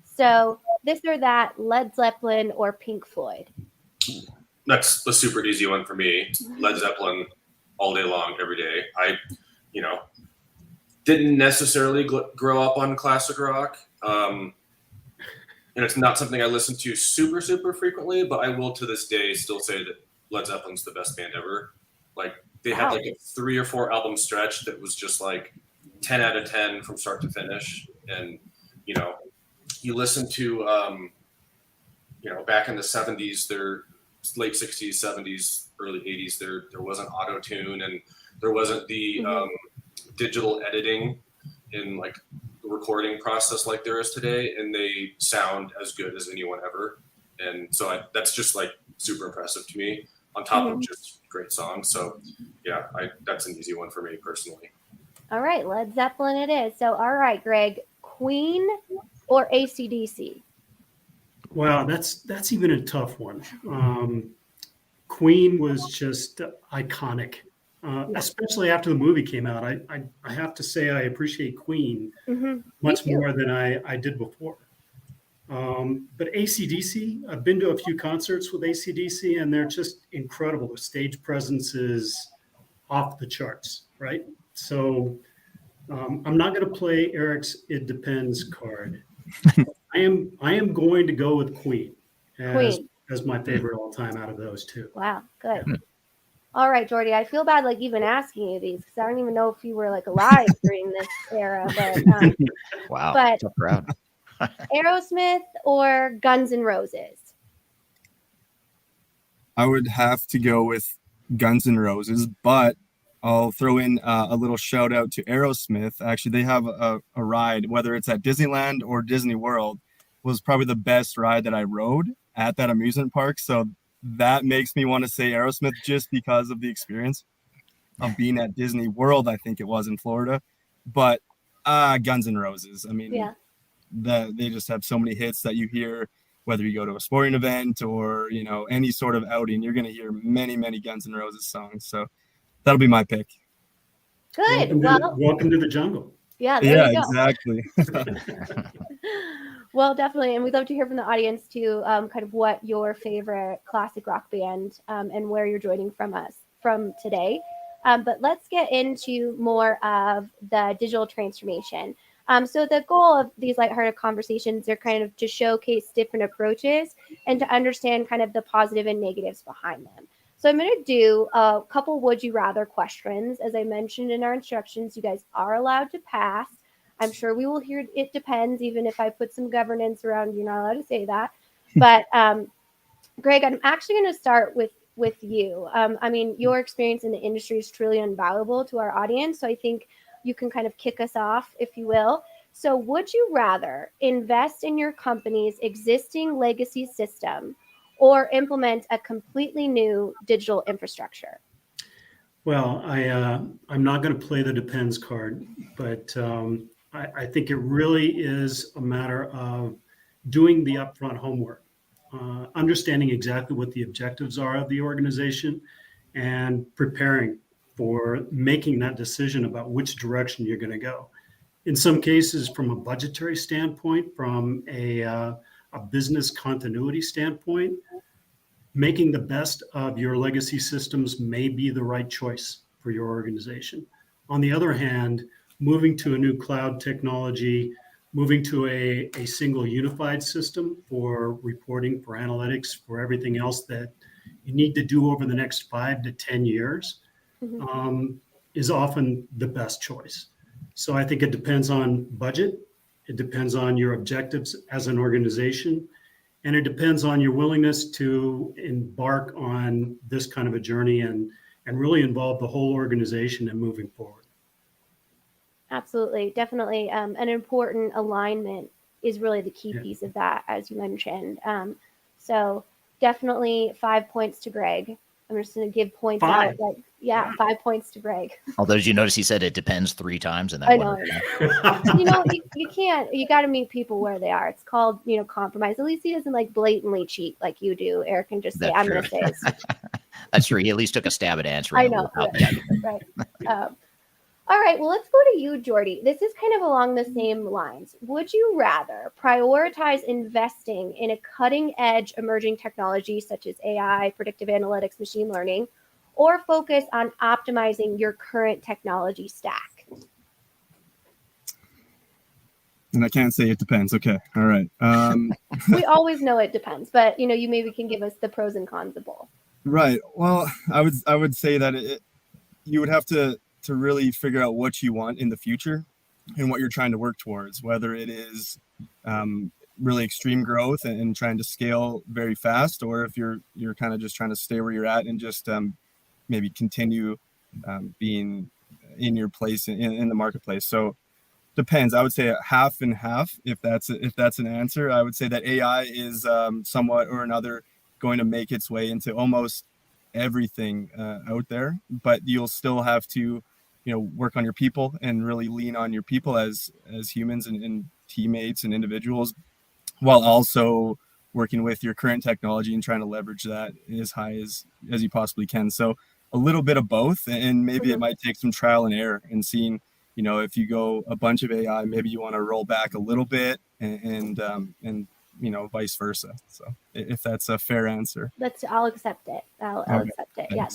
Speaker 4: So this or that, Led Zeppelin or Pink Floyd?
Speaker 8: That's a super easy one for me. Led Zeppelin all day long, every day. I didn't necessarily grow up on classic rock. And it's not something I listen to super, super frequently, but I will to this day still say that Led Zeppelin's the best band ever. Like they had like a 3 or 4 album stretch that was just like 10 out of 10 from start to finish. And, you listen to, back in the 70s, their late 60s, 70s, early 80s, there wasn't auto-tune and there wasn't the digital editing in like the recording process like there is today. And they sound as good as anyone ever. And so that's just like super impressive to me on top of just great songs. So yeah, that's an easy one for me personally.
Speaker 4: All right, Led Zeppelin it is. So, all right, Greg, Queen or AC/DC?
Speaker 7: Wow, that's even a tough one. Queen was just iconic, especially after the movie came out. I have to say I appreciate Queen much more than I did before. But AC/DC, I've been to a few concerts with AC/DC, and they're just incredible. The stage presence is off the charts, right? So I'm not going to play Eric's "It Depends" card. I am going to go with Queen as my favorite all time out of those two.
Speaker 4: Wow, good. All right, Jordy, I feel bad like even asking you these because I don't even know if you were like alive during this era. But
Speaker 1: wow,
Speaker 4: but
Speaker 1: tough crowd.
Speaker 4: Aerosmith or Guns N' Roses?
Speaker 9: I would have to go with Guns N' Roses, but I'll throw in a little shout out to Aerosmith. Actually, they have a ride, whether it's at Disneyland or Disney World, was probably the best ride that I rode at that amusement park. So that makes me want to say Aerosmith just because of the experience of being at Disney World, I think it was in Florida. But Guns N' Roses. I mean, they just have so many hits that you hear, whether you go to a sporting event or, any sort of outing, you're going to hear many, many Guns N' Roses songs. So that'll be my pick.
Speaker 4: Good.
Speaker 7: Welcome to the jungle.
Speaker 4: Yeah, there you go.
Speaker 9: Exactly.
Speaker 4: Well, definitely. And we'd love to hear from the audience too, kind of what your favorite classic rock band and where you're joining from today. But let's get into more of the digital transformation. So the goal of these lighthearted conversations are kind of to showcase different approaches and to understand kind of the positive and negatives behind them. So I'm going to do a couple would you rather questions. As I mentioned in our instructions, you guys are allowed to pass. I'm sure we will hear it depends, even if I put some governance around, you're not allowed to say that. But Greg, I'm actually going to start with you. I mean, your experience in the industry is truly invaluable to our audience. So I think you can kind of kick us off, if you will. So would you rather invest in your company's existing legacy system or implement a completely new digital infrastructure?
Speaker 7: Well, I'm not going to play the depends card, but I think it really is a matter of doing the upfront homework, understanding exactly what the objectives are of the organization, and preparing for making that decision about which direction you're going to go. In some cases, from a budgetary standpoint, from a business continuity standpoint, making the best of your legacy systems may be the right choice for your organization. On the other hand, moving to a new cloud technology, moving to a single unified system for reporting, for analytics, for everything else that you need to do over the next 5 to 10 years, is often the best choice. So I think it depends on budget. It depends on your objectives as an organization. And it depends on your willingness to embark on this kind of a journey and really involve the whole organization in moving forward.
Speaker 4: Absolutely. Definitely. An important alignment is really the key piece of that, as you mentioned. So definitely 5 points to Greg. I'm just going to give points out. Like, 5 points to Greg.
Speaker 1: Although, did you notice he said it depends 3 times in that
Speaker 4: I
Speaker 1: one?
Speaker 4: know. You can't. You got to meet people where they are. It's called, compromise. At least he doesn't like blatantly cheat like you do. Eric can just say, "I'm going to say it's."
Speaker 1: That's true. He at least took a stab at answering.
Speaker 4: I know. Right. All right. Well, let's go to you, Jordy. This is kind of along the same lines. Would you rather prioritize investing in a cutting-edge emerging technology such as AI, predictive analytics, machine learning, or focus on optimizing your current technology stack?
Speaker 9: And I can't say it depends. Okay. All right.
Speaker 4: We always know it depends, but you maybe can give us the pros and cons of both.
Speaker 9: Right. Well, I would say that you would have to really figure out what you want in the future and what you're trying to work towards, whether it is really extreme growth and trying to scale very fast, or if you're kind of just trying to stay where you're at and just maybe continue being in your place in the marketplace. So depends. I would say half and half. If that's an answer, I would say that AI is somewhat or another going to make its way into almost everything out there, but you'll still have to work on your people and really lean on your people as humans and teammates and individuals, while also working with your current technology and trying to leverage that as high as you possibly can. So a little bit of both, and maybe it might take some trial and error and seeing if you go a bunch of AI, maybe you want to roll back a little bit and vice versa. So if that's a fair answer.
Speaker 4: I'll accept it. I'll accept it. Yeah,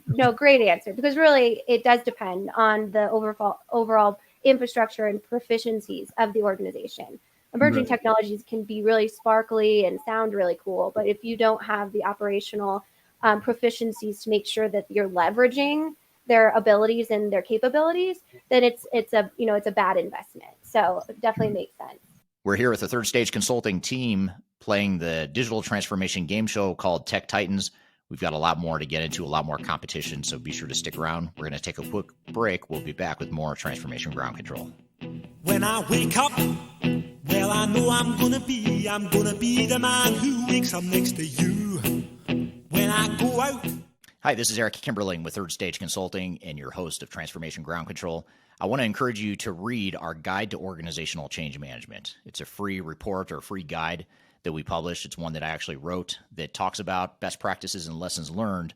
Speaker 4: no, great answer, because really it does depend on the overall infrastructure and proficiencies of the organization. Emerging technologies can be really sparkly and sound really cool, but if you don't have the operational proficiencies to make sure that you're leveraging their abilities and their capabilities, then it's a bad investment. So it definitely makes sense.
Speaker 1: We're here with the Third Stage Consulting team playing the digital transformation game show called Tech Titans. We've got a lot more to get into, a lot more competition, so be sure to stick around. We're going to take a quick break. We'll be back with more Transformation Ground Control.
Speaker 10: When I wake up, well, I know I'm going to be the man who wakes up next to you. When I go out.
Speaker 1: Hi, this is Eric Kimberling with Third Stage Consulting and your host of Transformation Ground Control. I want to encourage you to read our Guide to Organizational Change Management. It's a free report or free guide that we publish. It's one that I actually wrote that talks about best practices and lessons learned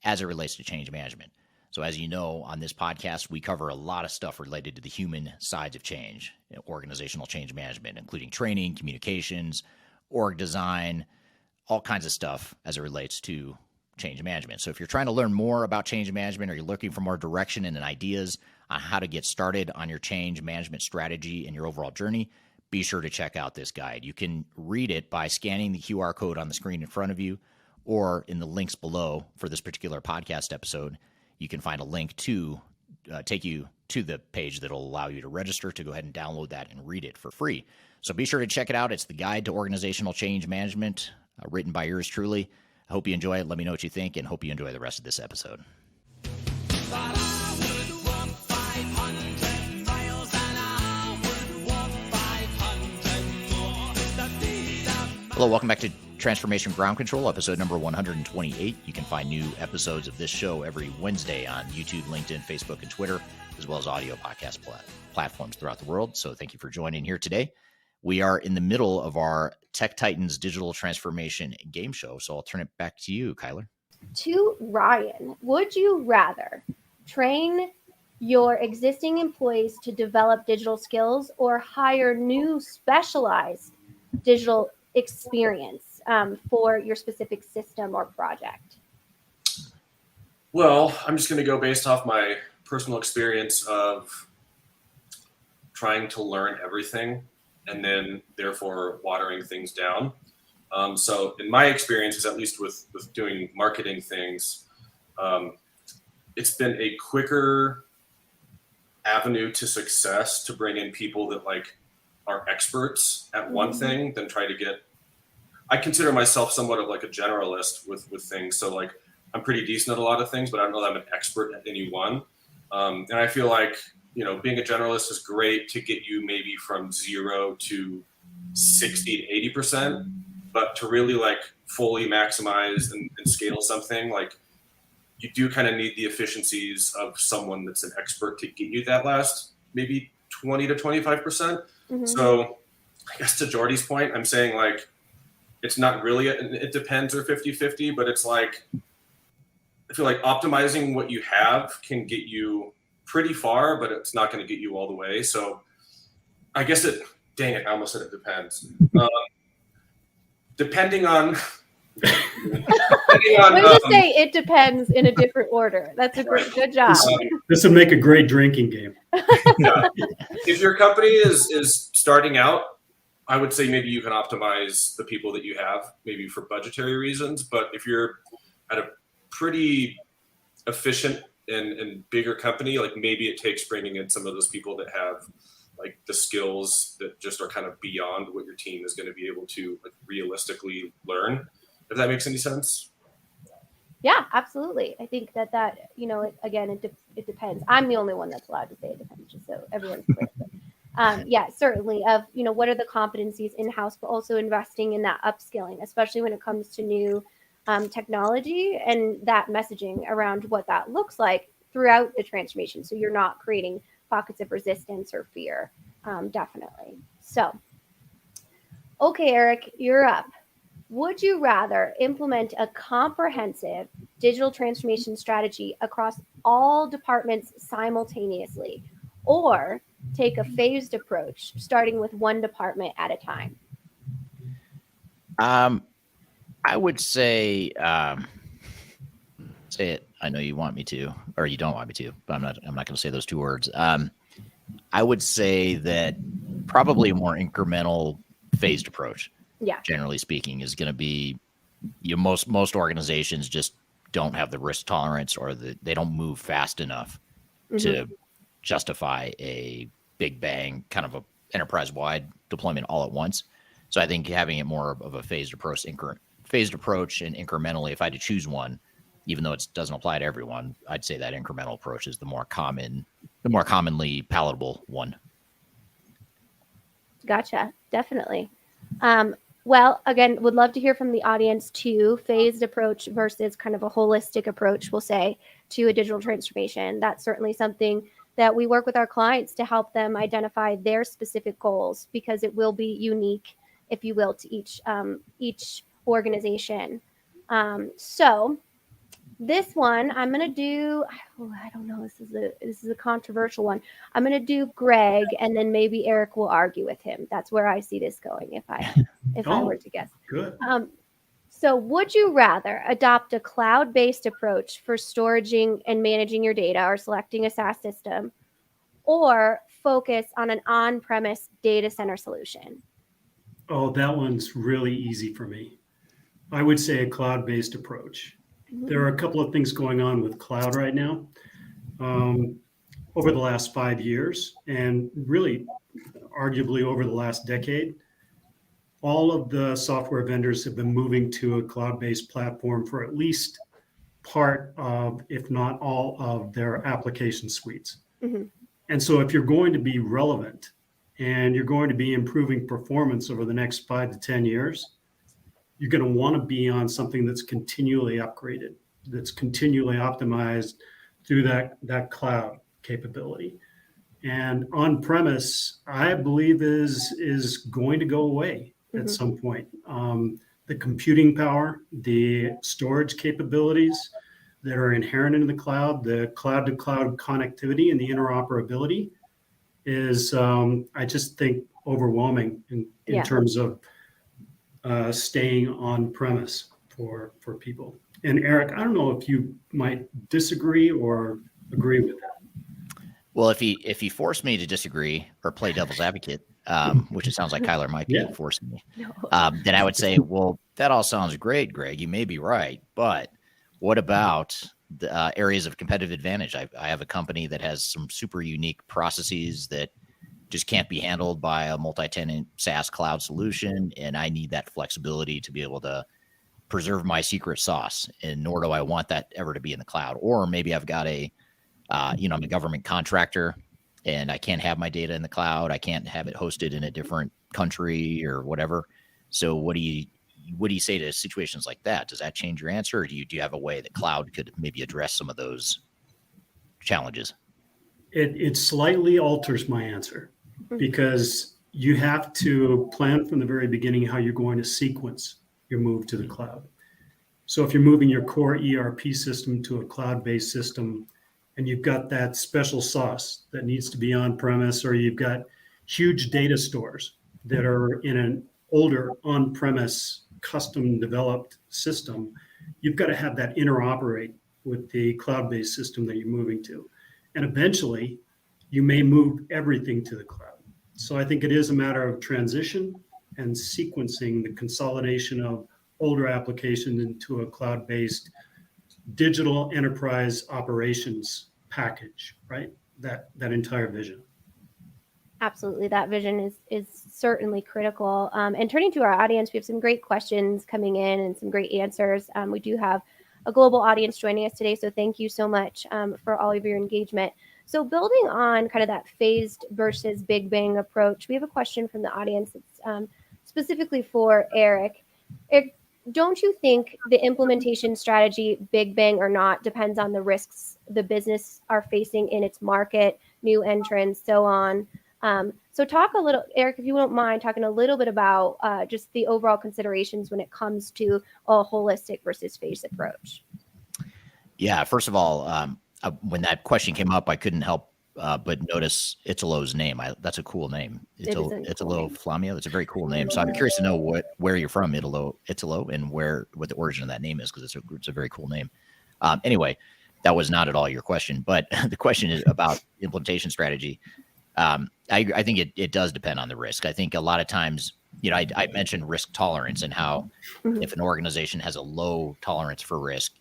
Speaker 1: as it relates to change management. So as you know, on this podcast, we cover a lot of stuff related to the human sides of change, organizational change management, including training, communications, org design, all kinds of stuff as it relates to change management. So if you're trying to learn more about change management, or you're looking for more direction and ideas on how to get started on your change management strategy and your overall journey, be sure to check out this guide. You can read it by scanning the QR code on the screen in front of you, or in the links below for this particular podcast episode. You can find a link to take you to the page that will allow you to register to go ahead and download that and read it for free. So be sure to check it out. It's the Guide to Organizational Change Management, written by yours truly. I hope you enjoy it. Let me know what you think, and hope you enjoy the rest of this episode. Hello, welcome back to Transformation Ground Control, episode number 128. You can find new episodes of this show every Wednesday on YouTube, LinkedIn, Facebook, and Twitter, as well as audio podcast platforms throughout the world. So thank you for joining here today. We are in the middle of our Tech Titans digital transformation game show. So I'll turn it back to you, Kyler.
Speaker 4: To Ryan, would you rather train your existing employees to develop digital skills or hire new specialized digital experience for your specific system or project?
Speaker 8: Well, I'm just going to go based off my personal experience of trying to learn everything and then therefore watering things down. So in my experiences, at least with doing marketing things, it's been a quicker avenue to success to bring in people that like are experts at one thing than try to get. I consider myself somewhat of like a generalist with things. So like I'm pretty decent at a lot of things, but I don't know that I'm an expert at any one. And I feel like, being a generalist is great to get you maybe from 0 to 60 to 80%, but to really like fully maximize and scale something, like you do kind of need the efficiencies of someone that's an expert to get you that last maybe 20 to 25%. So I guess to Jordy's point, I'm saying like, it's not really, it depends or 50-50, but it's like, I feel like optimizing what you have can get you pretty far, but it's not going to get you all the way. So I guess dang it, I almost said it depends. Depending on,
Speaker 4: Way to say it depends in a different order. That's a great, good job.
Speaker 7: This would make a great drinking game.
Speaker 8: Yeah. If your company is starting out, I would say maybe you can optimize the people that you have, maybe for budgetary reasons. But if you're at a pretty efficient and bigger company, like maybe it takes bringing in some of those people that have like the skills that just are kind of beyond what your team is going to be able to like, realistically learn. If that makes any sense.
Speaker 4: Yeah, absolutely. I think that it depends. I'm the only one that's allowed to say it depends, just so everyone's clear. Yeah, certainly of, what are the competencies in-house, but also investing in that upskilling, especially when it comes to new technology and that messaging around what that looks like throughout the transformation. So you're not creating pockets of resistance or fear, definitely. So, okay, Eric, you're up. Would you rather implement a comprehensive digital transformation strategy across all departments simultaneously, or take a phased approach, starting with one department at a time?
Speaker 1: I would say it. I know you want me to, or you don't want me to, but I'm not going to say those two words. I would say that probably a more incremental phased approach.
Speaker 4: Yeah.
Speaker 1: Generally speaking, is going to be most organizations just don't have the risk tolerance, or they don't move fast enough to justify a big bang kind of a enterprise-wide deployment all at once. So I think having it more of a phased approach and incrementally, if I had to choose one, even though it doesn't apply to everyone, I'd say that incremental approach is the more commonly palatable one.
Speaker 4: Gotcha. Definitely. Well, again, would love to hear from the audience too. Phased approach versus kind of a holistic approach, we'll say, to a digital transformation. That's certainly something that we work with our clients to help them identify their specific goals, because it will be unique, if you will, to each organization. So this one I'm going to do, I don't know, this is a controversial one. I'm going to do Greg, and then maybe Eric will argue with him. That's where I see this going if I were to guess.
Speaker 7: Good.
Speaker 4: So would you rather adopt a cloud-based approach for storing and managing your data, or selecting a SaaS system, or focus on an on-premise data center solution?
Speaker 7: Oh, that one's really easy for me. I would say a cloud-based approach. There are a couple of things going on with cloud right now. Over the last 5 years, and really arguably over the last decade, all of the software vendors have been moving to a cloud-based platform for at least part of, if not all of, their application suites. And so if you're going to be relevant and you're going to be improving performance over the next 5 to 10 years, you're going to want to be on something that's continually upgraded, that's continually optimized through that cloud capability. And on-premise, I believe, is going to go away at some point. The computing power, the storage capabilities that are inherent in the cloud, the cloud-to-cloud connectivity and the interoperability is, I just think, overwhelming in terms of staying on-premise for people. And Eric, I don't know if you might disagree or agree with that.
Speaker 1: Well, if he forced me to disagree or play devil's advocate, which it sounds like Kyler might be forcing me, then I would say, well, that all sounds great, Greg. You may be right, but what about the areas of competitive advantage. I have a company that has some super unique processes that just can't be handled by a multi-tenant SaaS cloud solution, and I need that flexibility to be able to preserve my secret sauce, and nor do I want that ever to be in the cloud. Or maybe I've got I'm a government contractor and I can't have my data in the cloud. I can't have it hosted in a different country or whatever. So what do you say to situations like that? Does that change your answer, or do you have a way that cloud could maybe address some of those challenges?
Speaker 7: It slightly alters my answer, because you have to plan from the very beginning how you're going to sequence your move to the cloud. So if you're moving your core ERP system to a cloud-based system, and you've got that special sauce that needs to be on premise, or you've got huge data stores that are in an older on-premise custom developed system, you've got to have that interoperate with the cloud-based system that you're moving to. And eventually you may move everything to the cloud. So I think it is a matter of transition and sequencing the consolidation of older applications into a cloud-based digital enterprise operations package, right? That entire vision.
Speaker 4: Absolutely. That vision is certainly critical. And turning to our audience, we have some great questions coming in and some great answers. We do have a global audience joining us today, so thank you so much for all of your engagement. So building on kind of that phased versus big bang approach, we have a question from the audience that's specifically for Eric. Eric, don't you think the implementation strategy, big bang or not, depends on the risks the business are facing in its market, new entrants, so on? So talk a little, Eric, if you don't mind, talking a little bit about just the overall considerations when it comes to a holistic versus phased approach.
Speaker 1: Yeah, first of all, when that question came up, I couldn't help but notice Italo's name. That's a cool name. Italo Flamia. That's a very cool name. So I'm curious to know where you're from, Italo, and what the origin of that name is, because it's a very cool name. Anyway, that was not at all your question, but the question is about implementation strategy. I think it does depend on the risk. I think a lot of times, I mentioned risk tolerance and how if an organization has a low tolerance for risk,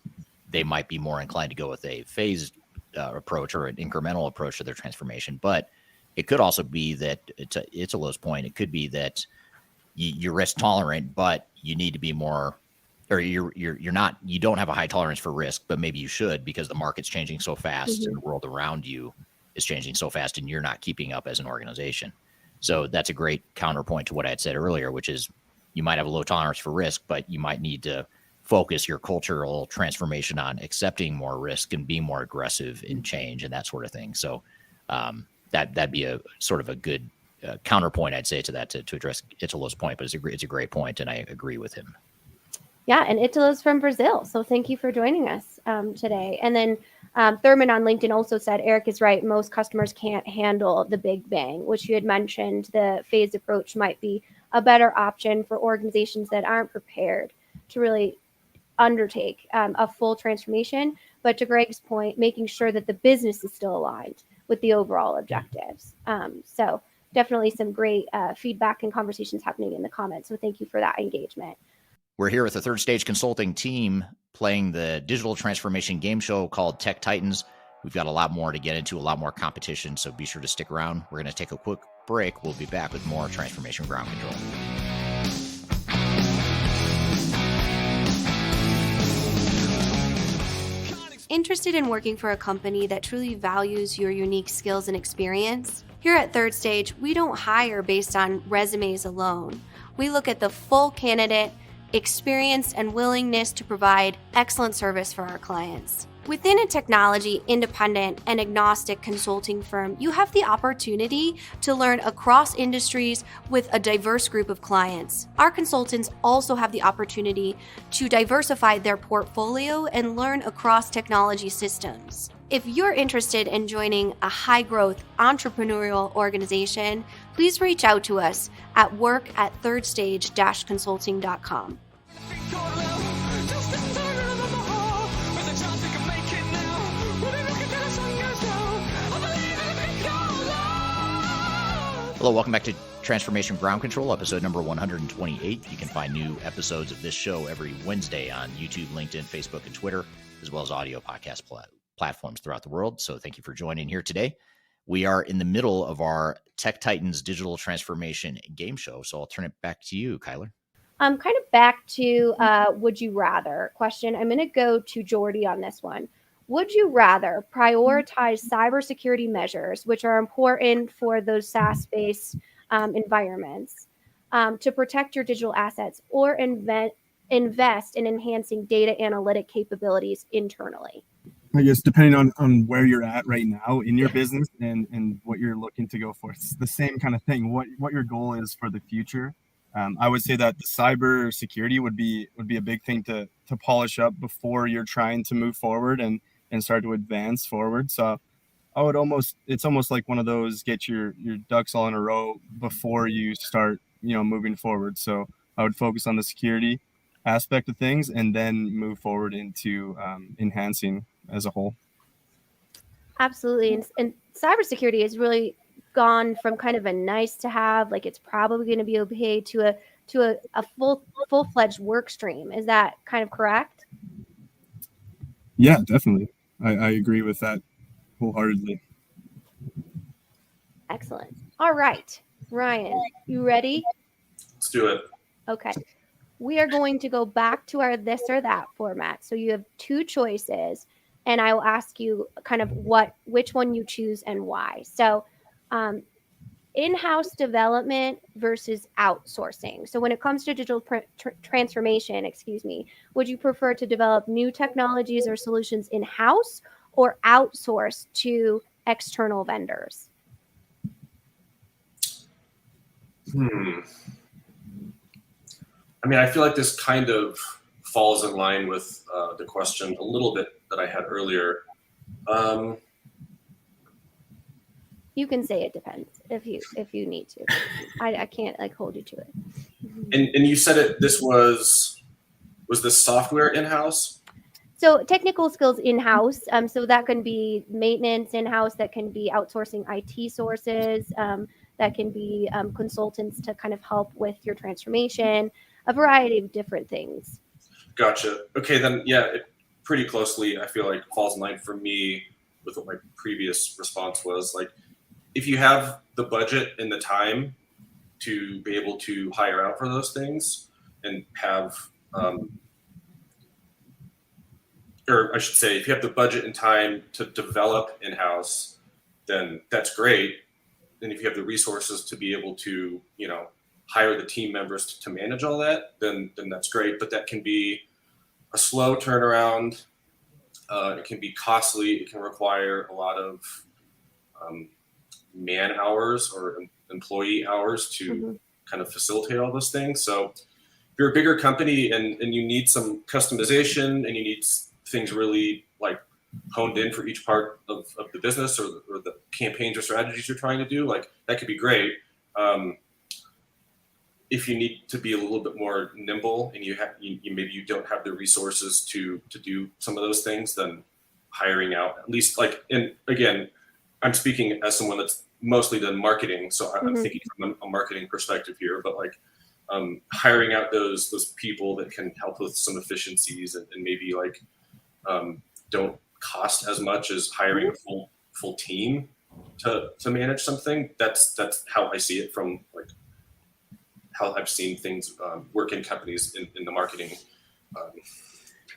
Speaker 1: they might be more inclined to go with a phased approach or an incremental approach to their transformation. But it could also be that it's a Lowe's point. It could be that you're risk tolerant, but you need to be more, or you don't have a high tolerance for risk, but maybe you should, because the market's changing so fast and the world around you is changing so fast and you're not keeping up as an organization. So that's a great counterpoint to what I had said earlier, which is you might have a low tolerance for risk, but you might need to focus your cultural transformation on accepting more risk and being more aggressive in change and that sort of thing. So that'd be a sort of a good counterpoint, I'd say, to that, to address Italo's point. But it's a great point, and I agree with him.
Speaker 4: Yeah, and Italo's from Brazil, so thank you for joining us today. And then Thurman on LinkedIn also said, Eric is right, most customers can't handle the big bang, which you had mentioned. The phased approach might be a better option for organizations that aren't prepared to really undertake a full transformation. But to Greg's point, making sure that the business is still aligned with the overall objectives. So definitely some great feedback and conversations happening in the comments. So thank you for that engagement.
Speaker 1: We're here with the Third Stage Consulting team playing the digital transformation game show called Tech Titans. We've got a lot more to get into, a lot more competition, so be sure to stick around. We're going to take a quick break. We'll be back with more Transformation Ground Control.
Speaker 11: Interested in working for a company that truly values your unique skills and experience? Here at Third Stage, we don't hire based on resumes alone. We look at the full candidate, experience, and willingness to provide excellent service for our clients. Within a technology, independent, and agnostic consulting firm, you have the opportunity to learn across industries with a diverse group of clients. Our consultants also have the opportunity to diversify their portfolio and learn across technology systems. If you're interested in joining a high-growth entrepreneurial organization, please reach out to us at work@thirdstage-consulting.com.
Speaker 1: Hello, welcome back to Transformation Ground Control, episode number 128. You can find new episodes of this show every Wednesday on YouTube, LinkedIn, Facebook, and Twitter. as well as audio podcast platforms throughout the world. So thank you for joining here today. We are in the middle of our Tech Titans digital transformation game show. So I'll turn it back to you, Kyler.
Speaker 4: Kind of back to would you rather question. I'm going to go to Jordy on this one. Would you rather prioritize cybersecurity measures, which are important for those SaaS-based environments, to protect your digital assets, or invest in enhancing data analytic capabilities internally?
Speaker 9: I guess depending on where you're at right now in your business and what you're looking to go for, it's the same kind of thing. What your goal is for the future. I would say that the cyber security would be a big thing to polish up before you're trying to move forward and start to advance forward. So it's almost like one of those, get your ducks all in a row before you start, moving forward. So I would focus on the security aspect of things and then move forward into enhancing as a whole.
Speaker 4: Absolutely. And cybersecurity has really gone from kind of a nice to have, like it's probably going to be okay, to a full-fledged work stream. Is that kind of correct?
Speaker 9: Yeah, definitely. I agree with that wholeheartedly.
Speaker 4: Excellent. All right, Ryan, you ready?
Speaker 8: Let's do it.
Speaker 4: Okay. We are going to go back to our this or that format. So you have two choices, and I will ask you kind of which one you choose and why. So in-house development versus outsourcing. So when it comes to digital transformation, would you prefer to develop new technologies or solutions in-house or outsource to external vendors?
Speaker 8: I mean, I feel like this kind of falls in line with the question a little bit that I had earlier.
Speaker 4: You can say it depends if you need to. I can't hold you to it.
Speaker 8: And you said it. This was the software in-house?
Speaker 4: So technical skills in-house. So that can be maintenance in-house. That can be outsourcing IT sources. That can be consultants to kind of help with your transformation. A variety of different things.
Speaker 8: Gotcha. Okay, then it pretty closely, I feel like, falls in line for me with what my previous response was. Like, if you have the budget and the time to be able to hire out for those things and have, or I should say, if you have the budget and time to develop in-house, then that's great. And if you have the resources to be able to, hire the team members to manage all that, then that's great. But that can be a slow turnaround. It can be costly. It can require a lot of man hours or employee hours to kind of facilitate all those things. So if you're a bigger company and you need some customization and you need things really like honed in for each part of the business or the campaigns or strategies you're trying to do, like that could be great. If you need to be a little bit more nimble and maybe you don't have the resources to do some of those things, then hiring out, at least and again, I'm speaking as someone that's mostly done marketing. So I'm thinking from a marketing perspective here, but hiring out those people that can help with some efficiencies and maybe don't cost as much as hiring a full team to manage something. That's how I see it from how I've seen things work in companies in the marketing.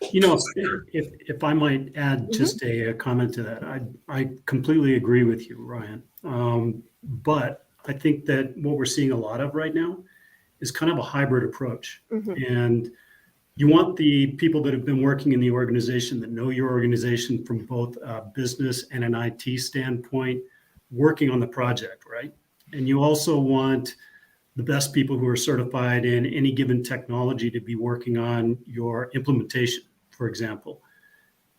Speaker 7: If I might add just a comment to that, I completely agree with you, Ryan. But I think that what we're seeing a lot of right now is kind of a hybrid approach. And you want the people that have been working in the organization, that know your organization from both a business and an IT standpoint, working on the project, right? And you also want the best people who are certified in any given technology to be working on your implementation, for example.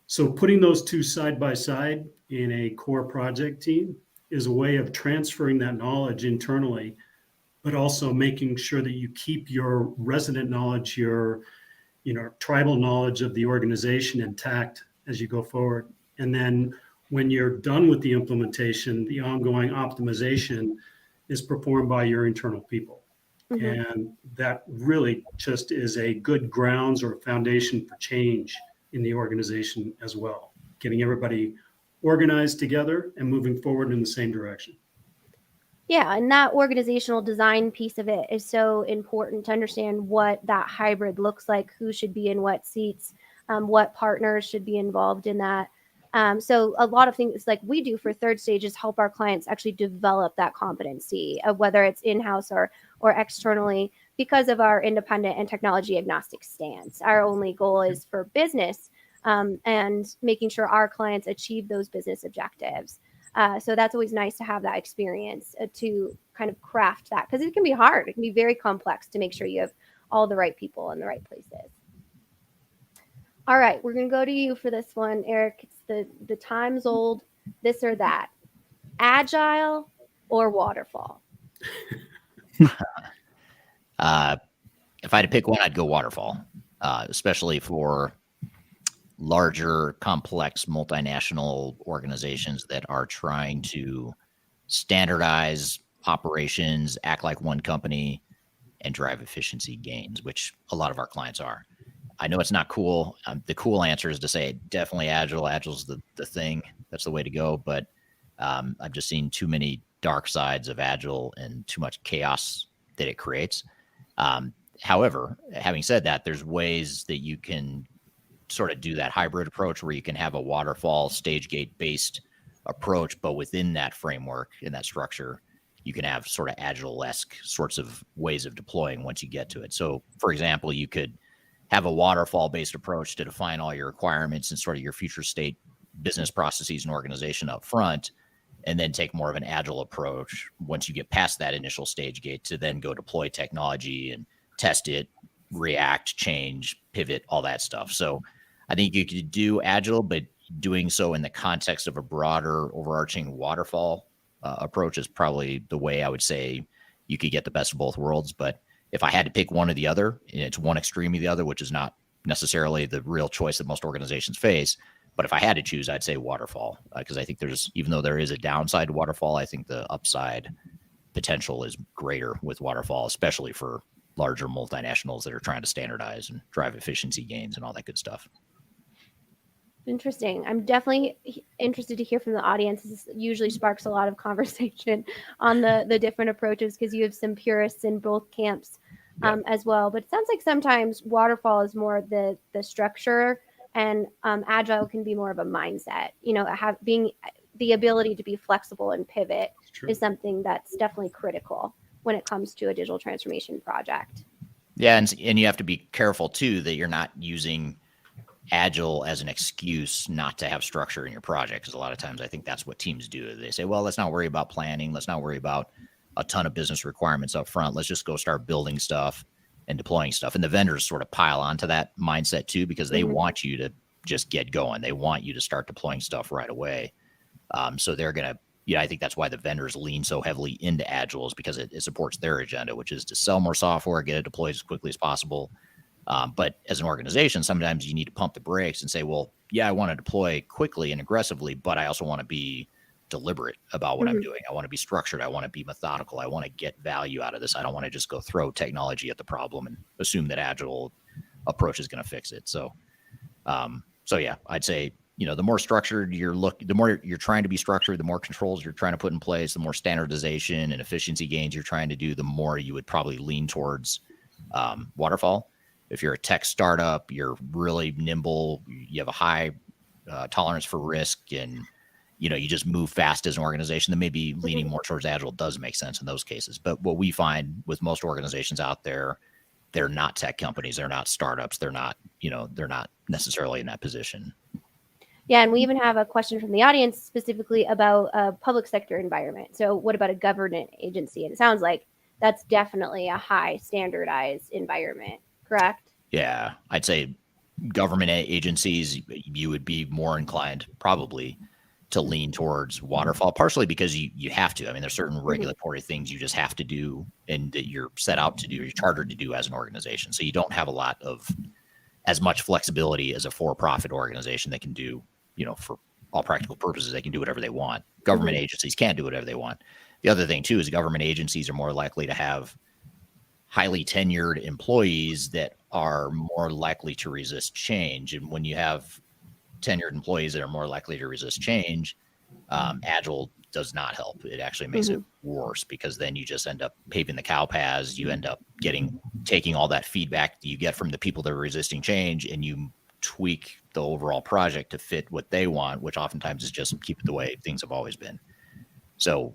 Speaker 7: So putting those two side by side in a core project team is a way of transferring that knowledge internally, but also making sure that you keep your resident knowledge, your tribal knowledge of the organization intact as you go forward. And then when you're done with the implementation, the ongoing optimization is performed by your internal people. And that really just is a good grounds or foundation for change in the organization as well, getting everybody organized together and moving forward in the same direction.
Speaker 4: Yeah, and that organizational design piece of it is so important to understand what that hybrid looks like, who should be in what seats, what partners should be involved in that. So a lot of things like we do for third stage is help our clients actually develop that competency of whether it's in-house or externally because of our independent and technology agnostic stance. Our only goal is for business and making sure our clients achieve those business objectives. So that's always nice to have that experience to kind of craft that because it can be hard. It can be very complex to make sure you have all the right people in the right places. All right, we're going to go to you for this one, Eric. It's the times old this or that. Agile or waterfall?
Speaker 1: If I had to pick one, I'd go waterfall, especially for larger, complex, multinational organizations that are trying to standardize operations, act like one company, and drive efficiency gains, which a lot of our clients are. I know it's not cool. The cool answer is to say definitely agile. Agile's the thing. That's the way to go. But I've just seen too many dark sides of agile and too much chaos that it creates. However, having said that, there's ways that you can sort of do that hybrid approach where you can have a waterfall stage gate based approach, but within that framework, in that structure, you can have sort of agile-esque sorts of ways of deploying once you get to it. So for example, you could have a waterfall based approach to define all your requirements and sort of your future state business processes and organization up front, and then take more of an agile approach once you get past that initial stage gate to then go deploy technology and test it, react, change, pivot, all that stuff. So I think you could do agile, but doing so in the context of a broader overarching waterfall approach is probably the way I would say you could get the best of both worlds. But if I had to pick one or the other, and it's one extreme or the other, which is not necessarily the real choice that most organizations face. But if I had to choose, I'd say waterfall, because I think there's, even though there is a downside to waterfall, I think the upside potential is greater with waterfall, especially for larger multinationals that are trying to standardize and drive efficiency gains and all that good stuff.
Speaker 4: Interesting. I'm definitely interested to hear from the audience. This usually sparks a lot of conversation on the different approaches because you have some purists in both camps as well. But it sounds like sometimes waterfall is more the structure and agile can be more of a mindset. You know, being the ability to be flexible and pivot is something that's definitely critical when it comes to a digital transformation project.
Speaker 1: Yeah, and you have to be careful too that you're not using agile as an excuse not to have structure in your project, because a lot of times I think that's what teams do. They say, well, let's not worry about planning, let's not worry about a ton of business requirements up front, let's just go start building stuff and deploying stuff. And the vendors sort of pile onto that mindset too, because they want you to just get going, they want you to start deploying stuff right away. So they're going to, I think that's why the vendors lean so heavily into agile, is because it supports their agenda, which is to sell more software, get it deployed as quickly as possible. But as an organization, sometimes you need to pump the brakes and say, well, yeah, I want to deploy quickly and aggressively, but I also want to be deliberate about what I'm doing. I want to be structured. I want to be methodical. I want to get value out of this. I don't want to just go throw technology at the problem and assume that agile approach is going to fix it. So yeah, I'd say, the more structured the more you're trying to be structured, the more controls you're trying to put in place, the more standardization and efficiency gains you're trying to do, the more you would probably lean towards waterfall. If you're a tech startup, you're really nimble, you have a high tolerance for risk, and you just move fast as an organization, then maybe leaning more towards agile does make sense in those cases. But what we find with most organizations out there, they're not tech companies, they're not startups, they're not necessarily in that position.
Speaker 4: Yeah, and we even have a question from the audience specifically about a public sector environment. So what about a government agency? And it sounds like that's definitely a high standardized environment, correct?
Speaker 1: Yeah, I'd say government agencies, you would be more inclined probably to lean towards waterfall, partially because you have to. I mean, there's certain regulatory things you just have to do and that you're set out to do, you're chartered to do as an organization. So you don't have a lot of as much flexibility as a for-profit organization that can do, for all practical purposes, they can do whatever they want. Government agencies can't do whatever they want. The other thing too is government agencies are more likely to have highly tenured employees that are more likely to resist change. And when you have tenured employees that are more likely to resist change, Agile does not help. It actually makes it worse, because then you just end up paving the cow paths. You end up taking all that feedback that you get from the people that are resisting change, and you tweak the overall project to fit what they want, which oftentimes is just keep it the way things have always been. So,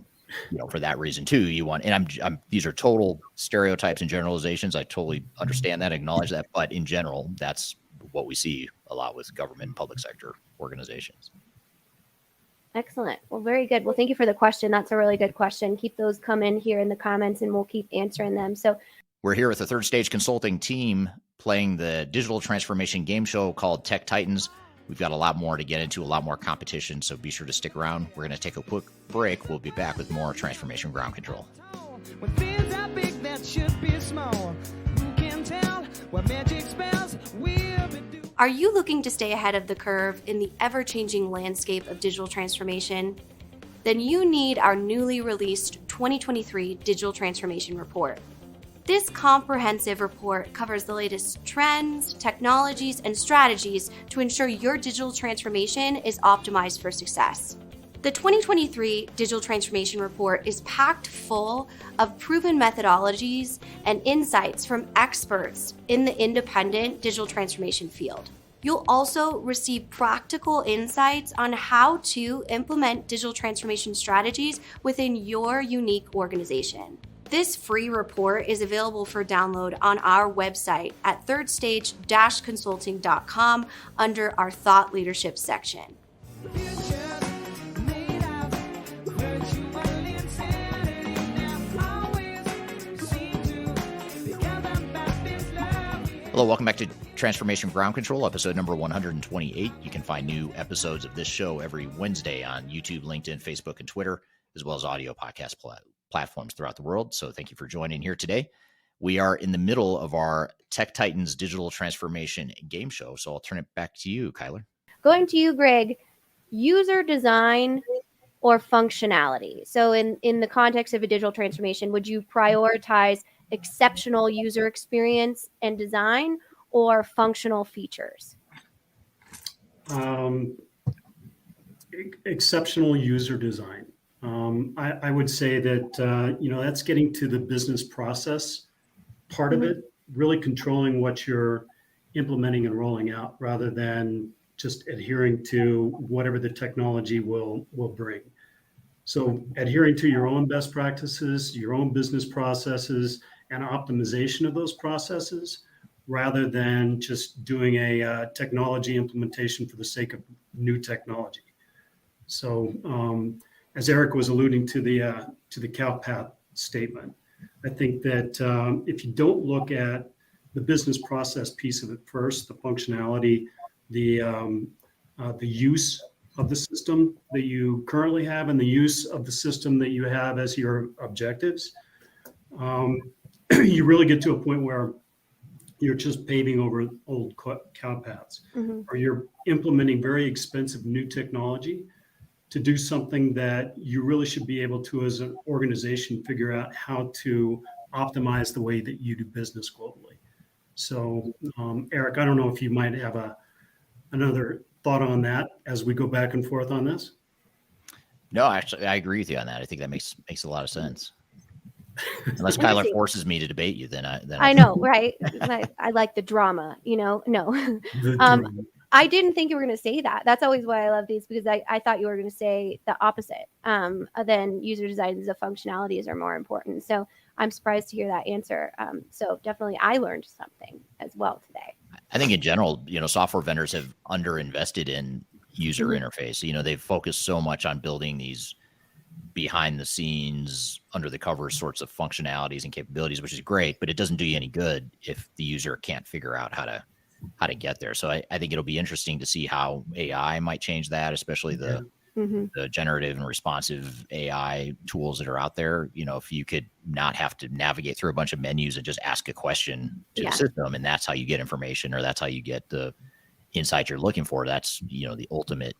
Speaker 1: for that reason too, you want, and I'm these are total stereotypes and generalizations. I totally understand that, acknowledge that, but in general, that's what we see a lot with government and public sector organizations.
Speaker 4: Excellent. Well, very good. Well, thank you for the question. That's a really good question. Keep those coming here in the comments, and we'll keep answering them. So
Speaker 1: we're here with the Third Stage Consulting team playing the digital transformation game show called Tech Titans. We've got a lot more to get into, a lot more competition, so be sure to stick around. We're going to take a quick break. We'll be back with more Transformation Ground Control.
Speaker 10: When things are big that should be small, who can tell what magic spells will be doing?
Speaker 11: Are you looking to stay ahead of the curve in the ever-changing landscape of digital transformation? Then you need our newly released 2023 Digital Transformation Report. This comprehensive report covers the latest trends, technologies, and strategies to ensure your digital transformation is optimized for success. The 2023 Digital Transformation Report is packed full of proven methodologies and insights from experts in the independent digital transformation field. You'll also receive practical insights on how to implement digital transformation strategies within your unique organization. This free report is available for download on our website at thirdstage-consulting.com under our Thought Leadership section.
Speaker 1: Hello, welcome back to Transformation Ground Control, episode number 128. You can find new episodes of this show every Wednesday on YouTube, LinkedIn, Facebook, and Twitter, as well as audio podcast platforms throughout the world. So thank you for joining here today. We are in the middle of our Tech Titans Digital Transformation game show, so I'll turn it back to you, Kyler.
Speaker 4: Going to you, Greg, user design or functionality? So in the context of a digital transformation, would you prioritize exceptional user experience and design or functional features?
Speaker 7: Exceptional user design. I would say that, that's getting to the business process part of it, really controlling what you're implementing and rolling out rather than just adhering to whatever the technology will bring. So adhering to your own best practices, your own business processes, and optimization of those processes, rather than just doing a technology implementation for the sake of new technology. So as Eric was alluding to the cow path statement, I think that if you don't look at the business process piece of it first, the functionality, the use of the system that you currently have and the use of the system that you have as your objectives, you really get to a point where you're just paving over old cow paths, or you're implementing very expensive new technology to do something that you really should be able to, as an organization, figure out how to optimize the way that you do business globally. So, Eric, I don't know if you might have another thought on that as we go back and forth on this.
Speaker 1: No, actually, I agree with you on that. I think that makes a lot of sense. Unless Kyler forces me to debate you, then
Speaker 4: I know, right? I like the drama, No, I didn't think you were going to say that. That's always why I love these, because I thought you were going to say the opposite. Then user designs of functionalities are more important. So I'm surprised to hear that answer. So definitely, I learned something as well today.
Speaker 1: I think in general, software vendors have underinvested in user interface. They've focused so much on building these behind the scenes, under the covers sorts of functionalities and capabilities, which is great, but it doesn't do you any good if the user can't figure out how to get there. So I think it'll be interesting to see how AI might change that, especially the generative and responsive AI tools that are out there. If you could not have to navigate through a bunch of menus and just ask a question to the system, and that's how you get information, or that's how you get the insight you're looking for. That's, the ultimate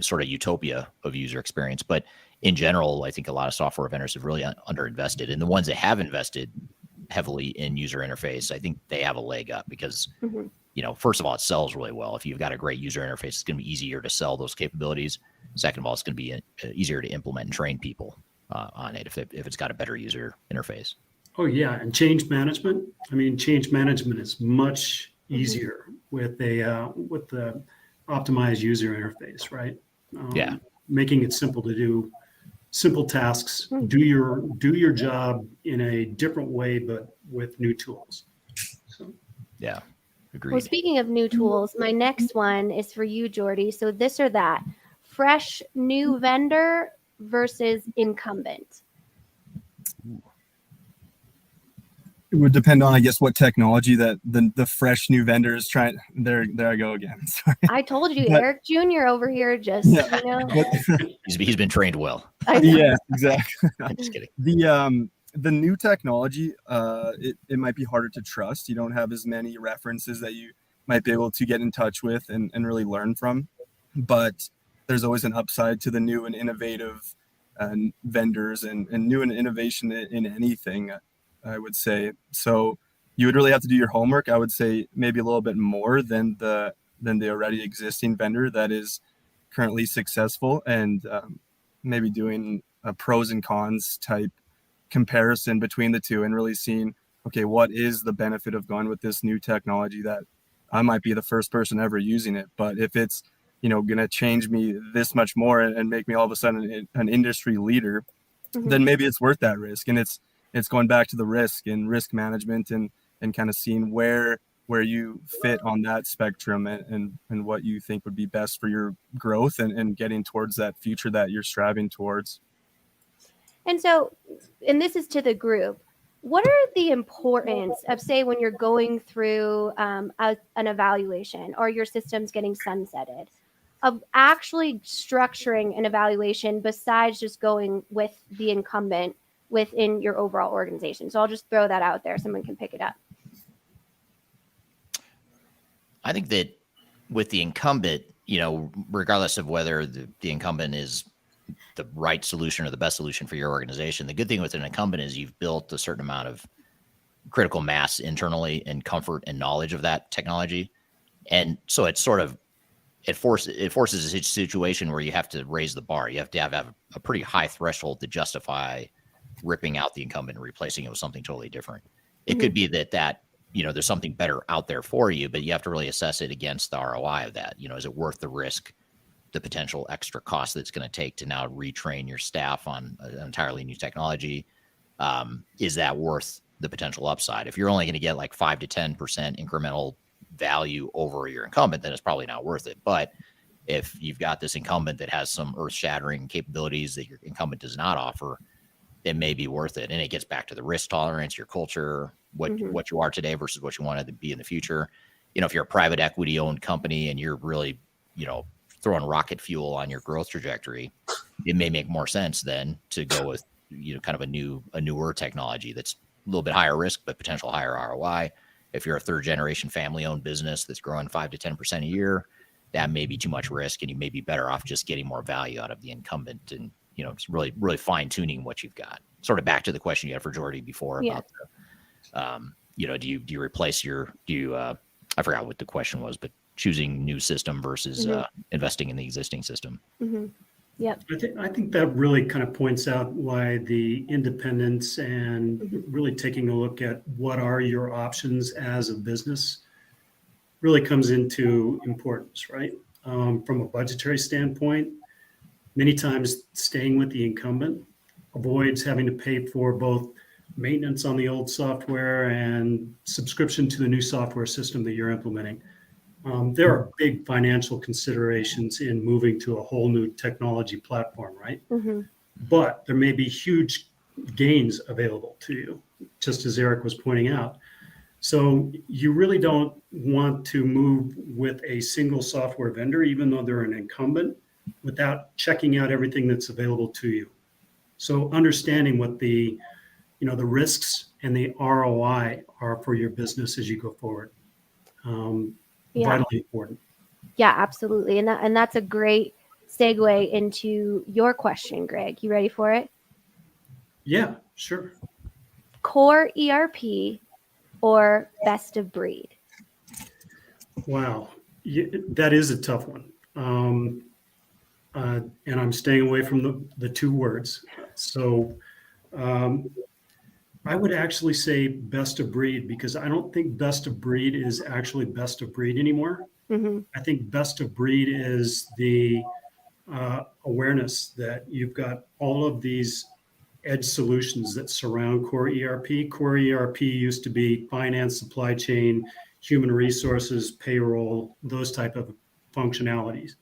Speaker 1: sort of utopia of user experience. But in general, I think a lot of software vendors have really underinvested, and the ones that have invested heavily in user interface, I think they have a leg up because,
Speaker 4: Mm-hmm.
Speaker 1: First of all, it sells really well. If you've got a great user interface, it's going to be easier to sell those capabilities. Second of all, it's going to be easier to implement and train people on it if it's got a better user interface.
Speaker 7: Oh yeah, and change management. I mean, change management is much
Speaker 4: Mm-hmm.
Speaker 7: easier with the optimized user interface, right?
Speaker 1: Yeah.
Speaker 7: Making it simple to do simple tasks. Do your job in a different way, but with new tools. So.
Speaker 1: Yeah. Agreed.
Speaker 4: Well, speaking of new tools, my next one is for you, Jordy. So this or that, fresh new vendor versus incumbent.
Speaker 9: It would depend on, I guess, what technology that the fresh new vendor is trying. There I go again. Sorry.
Speaker 4: I told you,
Speaker 9: But-
Speaker 4: Eric Jr. over here just,
Speaker 1: He's been trained well.
Speaker 9: Yeah, exactly.
Speaker 1: I'm just kidding.
Speaker 9: The new technology, it might be harder to trust. You don't have as many references that you might be able to get in touch with and really learn from. But there's always an upside to the new and innovative vendors and new and innovation in anything, I would say. So you would really have to do your homework. I would say maybe a little bit more than the already existing vendor that is currently successful, and maybe doing a pros and cons type comparison between the two and really seeing, okay, what is the benefit of going with this new technology that I might be the first person ever using it, but if it's going to change me this much more and make me all of a sudden an industry leader, then maybe it's worth that risk. And it's going back to the risk and risk management and kind of seeing where you fit on that spectrum and what you think would be best for your growth and getting towards that future that you're striving towards.
Speaker 4: And so, and this is to the group, what are the importance of, say, when you're going through an evaluation or your system's getting sunsetted, of actually structuring an evaluation besides just going with the incumbent within your overall organization? So I'll just throw that out there. Someone can pick it up.
Speaker 1: I think that with the incumbent, regardless of whether the incumbent is the right solution or the best solution for your organization, the good thing with an incumbent is you've built a certain amount of critical mass internally and comfort and knowledge of that technology. And so it's sort of, it forces a situation where you have to raise the bar. You have to have a pretty high threshold to justify ripping out the incumbent and replacing it with something totally different. It could be that there's something better out there for you, but you have to really assess it against the ROI of that. Is it worth the risk, the potential extra cost that's going to take to now retrain your staff on an entirely new technology? Is that worth the potential upside? If you're only going to get like 5 to 10% incremental value over your incumbent, then it's probably not worth it. But if you've got this incumbent that has some earth-shattering capabilities that your incumbent does not offer, it may be worth it. And it gets back to the risk tolerance, your culture, what you are today versus what you want to be in the future. If you're a private equity owned company and you're really, throwing rocket fuel on your growth trajectory, it may make more sense then to go with, kind of a newer technology that's a little bit higher risk, but potential higher ROI. If you're a third generation family owned business that's growing 5 to 10% a year, that may be too much risk, and you may be better off just getting more value out of the incumbent and, it's really, really fine tuning what you've got. Sort of back to the question you had for Jordy before about do you replace I forgot what the question was, but choosing new system versus investing in the existing system.
Speaker 4: Yep.
Speaker 7: I think that really kind of points out why the independence and really taking a look at what are your options as a business really comes into importance, right? From a budgetary standpoint, many times staying with the incumbent avoids having to pay for both maintenance on the old software and subscription to the new software system that you're implementing. There are big financial considerations in moving to a whole new technology platform, right? But there may be huge gains available to you, just as Eric was pointing out. So you really don't want to move with a single software vendor, even though they're an incumbent, without checking out everything that's available to you. So understanding what the risks and the ROI are for your business as you go forward. Vitally important.
Speaker 4: Yeah, absolutely. And that's a great segue into your question, Greg. You ready for it?
Speaker 7: Yeah, sure.
Speaker 4: core ERP or best of breed?
Speaker 7: Wow, that is a tough one. And I'm staying away from the two words. So I would actually say best of breed, because I don't think best of breed is actually best of breed anymore.
Speaker 4: Mm-hmm.
Speaker 7: I think best of breed is the awareness that you've got all of these edge solutions that surround core ERP. Core ERP used to be finance, supply chain, human resources, payroll, those type of functionalities.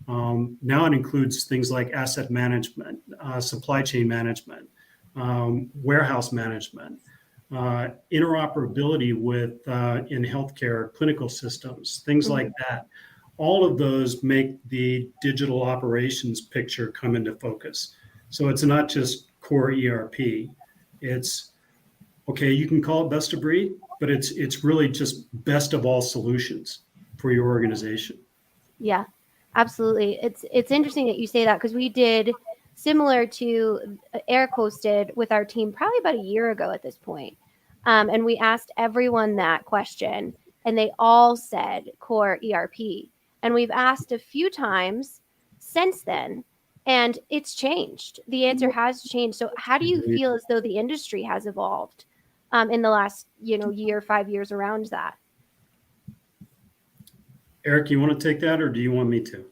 Speaker 7: Now it includes things like asset management, supply chain management, warehouse management, interoperability with in healthcare, clinical systems, things
Speaker 4: Mm-hmm.
Speaker 7: like that. All of those make the digital operations picture come into focus. So it's not just core ERP. It's okay, you can call it best of breed, but it's really just best of all solutions for your organization.
Speaker 4: Yeah, absolutely. It's interesting that you say that, because we did similar to Eric hosted with our team probably about a year ago at this point. And we asked everyone that question, and they all said core ERP. And we've asked a few times since then, and it's changed. The answer has changed. So how do you feel as though the industry has evolved in the last, year, 5 years around that?
Speaker 7: Eric, you want to take that, or do you want me to?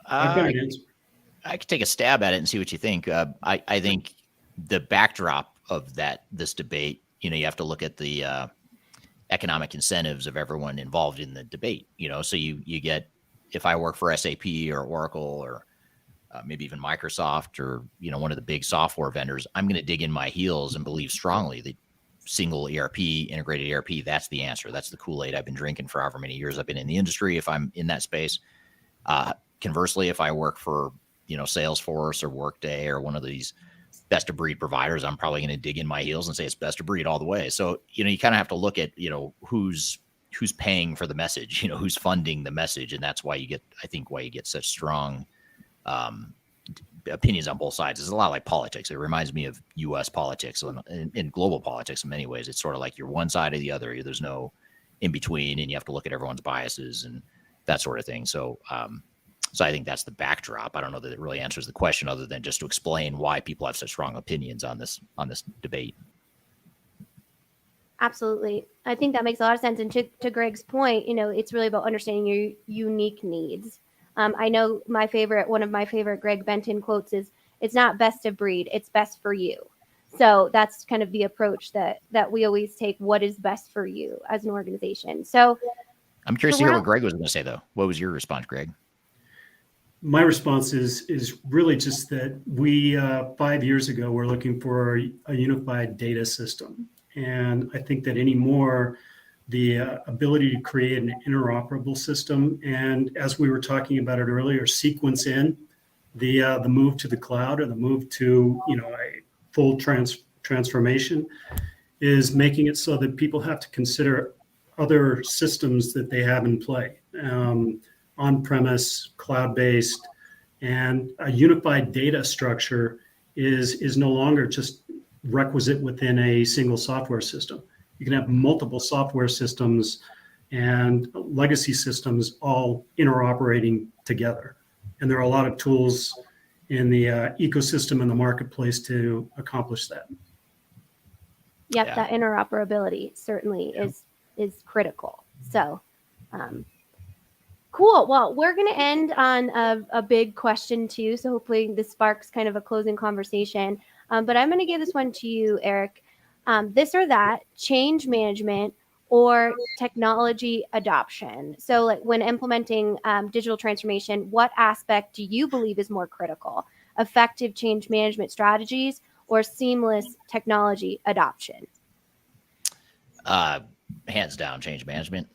Speaker 7: I've got an answer.
Speaker 1: I could take a stab at it and see what you think. I think the backdrop of this debate, you have to look at the economic incentives of everyone involved in the debate. So you get, if I work for SAP or Oracle or maybe even Microsoft or one of the big software vendors, I'm going to dig in my heels and believe strongly that single ERP, integrated ERP, that's the answer. That's the Kool-Aid I've been drinking for however many years I've been in the industry, if I'm in that space. Conversely, if I work for Salesforce or Workday or one of these best of breed providers, I'm probably going to dig in my heels and say it's best of breed all the way. So you kind of have to look at who's paying for the message, who's funding the message, and that's why you get such strong opinions on both sides. It's a lot like politics. It reminds me of U.S. politics and global politics in many ways. It's sort of like you're one side or the other. There's no in between, and you have to look at everyone's biases and that sort of thing. So I think that's the backdrop. I don't know that it really answers the question, other than just to explain why people have such strong opinions on this debate.
Speaker 4: Absolutely. I think that makes a lot of sense. And to Greg's point, it's really about understanding your unique needs. I know one of my favorite Greg Benton quotes is, "It's not best of breed, it's best for you." So that's kind of the approach that we always take. What is best for you as an organization? So
Speaker 1: I'm curious to hear what Greg was going to say, though. What was your response, Greg?
Speaker 7: My response is really just that we 5 years ago were looking for a unified data system, and I think that anymore the ability to create an interoperable system, and as we were talking about it earlier, sequence in the move to the cloud or the move to a full transformation, is making it so that people have to consider other systems that they have in play. On-premise, cloud-based, and a unified data structure is no longer just requisite within a single software system. You can have multiple software systems and legacy systems all interoperating together. And there are a lot of tools in the ecosystem and the marketplace to accomplish that.
Speaker 4: Yep,
Speaker 1: Yeah.
Speaker 4: that interoperability certainly is critical. So cool. Well, we're going to end on a big question too. So hopefully this sparks kind of a closing conversation. But I'm going to give this one to you, Eric. This or that, change management or technology adoption. So like when implementing digital transformation, what aspect do you believe is more critical? Effective change management strategies or seamless technology adoption?
Speaker 1: Hands down, change management.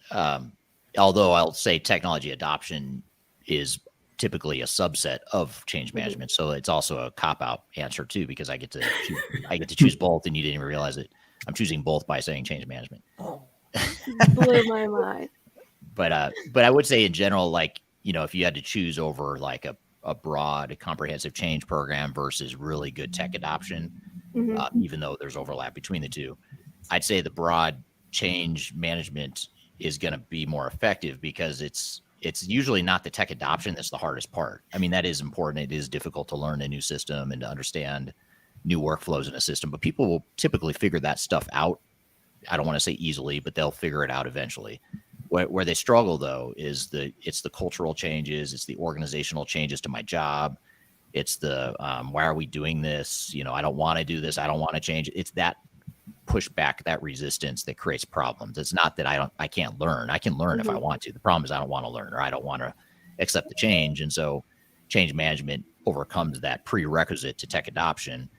Speaker 1: Although I'll say technology adoption is typically a subset of change management, so it's also a cop-out answer too, because I get to choose both, and you didn't even realize it. I'm choosing both by saying change management.
Speaker 4: Blew my mind.
Speaker 1: But I would say in general, like if you had to choose over like a broad, comprehensive change program versus really good tech adoption, even though there's overlap between the two. I'd say the broad change management is going to be more effective because it's usually not the tech adoption that's the hardest part. I mean, that is important. It is difficult to learn a new system and to understand new workflows in a system, but people will typically figure that stuff out. I don't want to say easily, but they'll figure it out eventually. Where they struggle though is it's the cultural changes, it's the organizational changes to my job, it's the why are we doing this? You know, I don't want to do this. I don't want to change. It's that pushback, that resistance that creates problems. It's not that I can't learn. I can learn if I want to. The problem is I don't want to learn, or I don't want to accept the change. And so change management overcomes that prerequisite to tech adoption.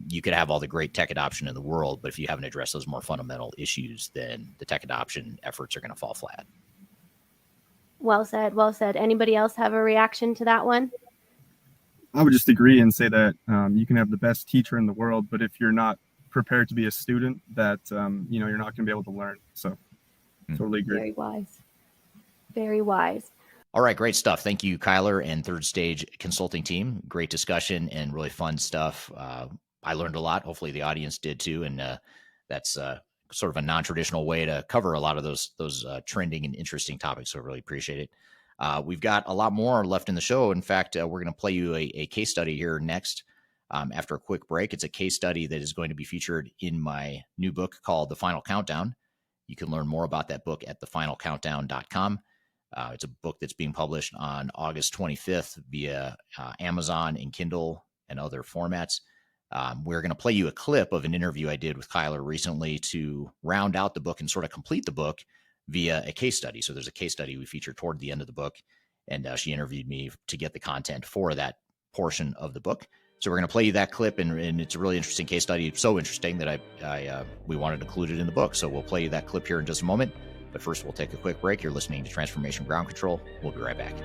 Speaker 1: You could have all the great tech adoption in the world, but if you haven't addressed those more fundamental issues, then the tech adoption efforts are going to fall flat.
Speaker 4: Well said. Well said. Anybody else have a reaction to that one?
Speaker 9: I would just agree and say that you can have the best teacher in the world, but if you're not prepared to be a student, that you're not going to be able to learn. So totally agree.
Speaker 4: Very wise. Very wise.
Speaker 1: All right, great stuff. Thank you, Kyler and Third Stage Consulting team. Great discussion and really fun stuff. I learned a lot. Hopefully the audience did too. And that's sort of a non-traditional way to cover a lot of those trending and interesting topics. So I really appreciate it. We've got a lot more left in the show. In fact, we're going to play you a case study here next after a quick break. It's a case study that is going to be featured in my new book called The Final Countdown. You can learn more about that book at thefinalcountdown.com. It's a book that's being published on August 25th via Amazon and Kindle and other formats. We're going to play you a clip of an interview I did with Kyler recently to round out the book and sort of complete the book via a case study. So there's a case study we featured toward the end of the book, and she interviewed me to get the content for that portion of the book. So we're going to play you that clip, and it's a really interesting case study. It's so interesting that we wanted to include it in the book. So we'll play you that clip here in just a moment. But first, we'll take a quick break. You're listening to Transformation Ground Control. We'll be right back.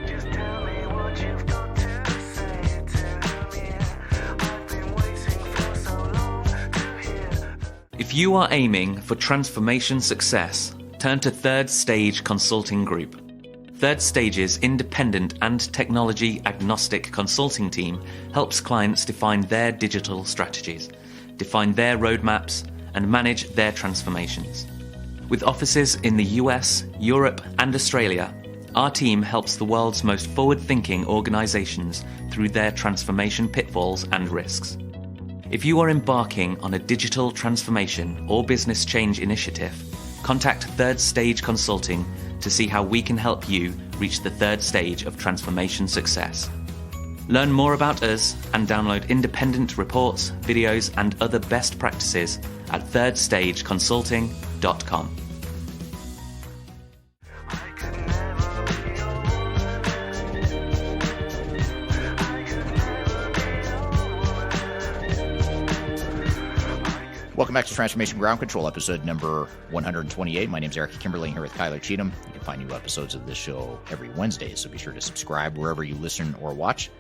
Speaker 12: Just tell me what you've got to say. Tell me, I've been waiting for so long to hear.
Speaker 13: If you are aiming for transformation success, turn to Third Stage Consulting Group. Third Stage's independent and technology-agnostic consulting team helps clients define their digital strategies, define their roadmaps, and manage their transformations. With offices in the US, Europe, and Australia, our team helps the world's most forward-thinking organizations through their transformation pitfalls and risks. If you are embarking on a digital transformation or business change initiative, contact Third Stage Consulting to see how we can help you reach the third stage of transformation success. Learn more about us and download independent reports, videos, and other best practices at thirdstageconsulting.com.
Speaker 1: Welcome back to Transformation Ground Control, episode number 128. My name is Eric Kimberly, here with Kyler Cheatham. You can find new episodes of this show every Wednesday, so be sure to subscribe wherever you listen or watch.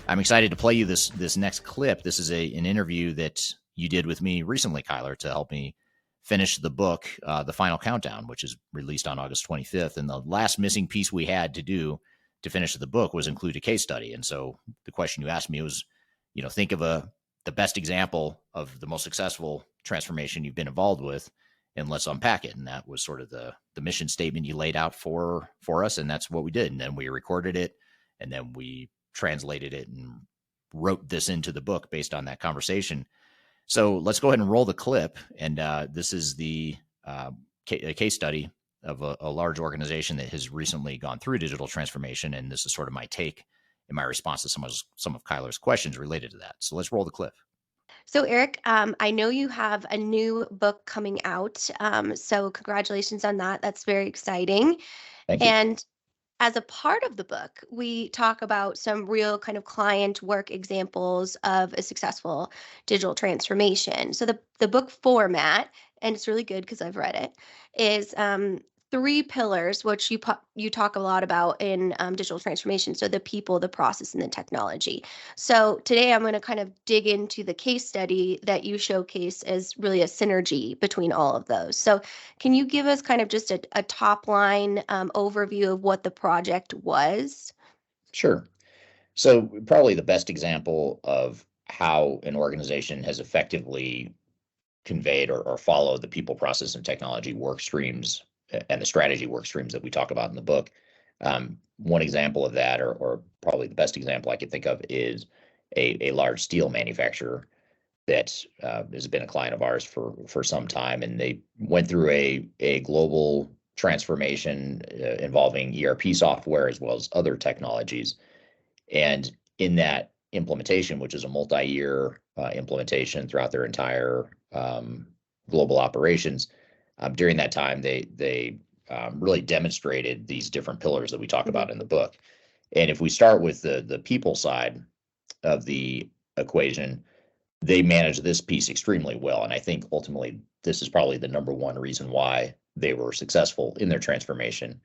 Speaker 1: I'm excited to play you this next clip. This is an interview that you did with me recently, Kyler, to help me finish the book, The Final Countdown, which is released on August 25th. And the last missing piece we had to do to finish the book was include a case study. And so the question you asked me was, think of the best example of the most successful transformation you've been involved with, and let's unpack it. And that was sort of the mission statement you laid out for us. And that's what we did. And then we recorded it, and then we translated it and wrote this into the book based on that conversation. So let's go ahead and roll the clip. And this is a case study of a large organization that has recently gone through digital transformation. And this is sort of my take and my response to some of Kyler's questions related to that. So let's roll the clip.
Speaker 11: So, Eric, I know you have a new book coming out. So congratulations on that. That's very exciting.
Speaker 1: Thank you.
Speaker 11: And as a part of the book, we talk about some real kind of client work examples of a successful digital transformation. So the book format, and it's really good because I've read it, is 3 pillars, which you talk a lot about in digital transformation. So the people, the process, and the technology. So today I'm going to kind of dig into the case study that you showcase as really a synergy between all of those. So can you give us kind of just a top line overview of what the project was?
Speaker 1: Sure. So probably the best example of how an organization has effectively conveyed or followed the people, process, and technology work streams and the strategy work streams that we talk about in the book. One example of that, or probably the best example I could think of, is a large steel manufacturer that has been a client of ours for some time, and they went through a global transformation involving ERP software as well as other technologies. And in that implementation, which is a multi-year implementation throughout their entire global operations, during that time, they really demonstrated these different pillars that we talk about in the book. And if we start with the people side of the equation, they manage this piece extremely well. And I think ultimately this is probably the number one reason why they were successful in their transformation.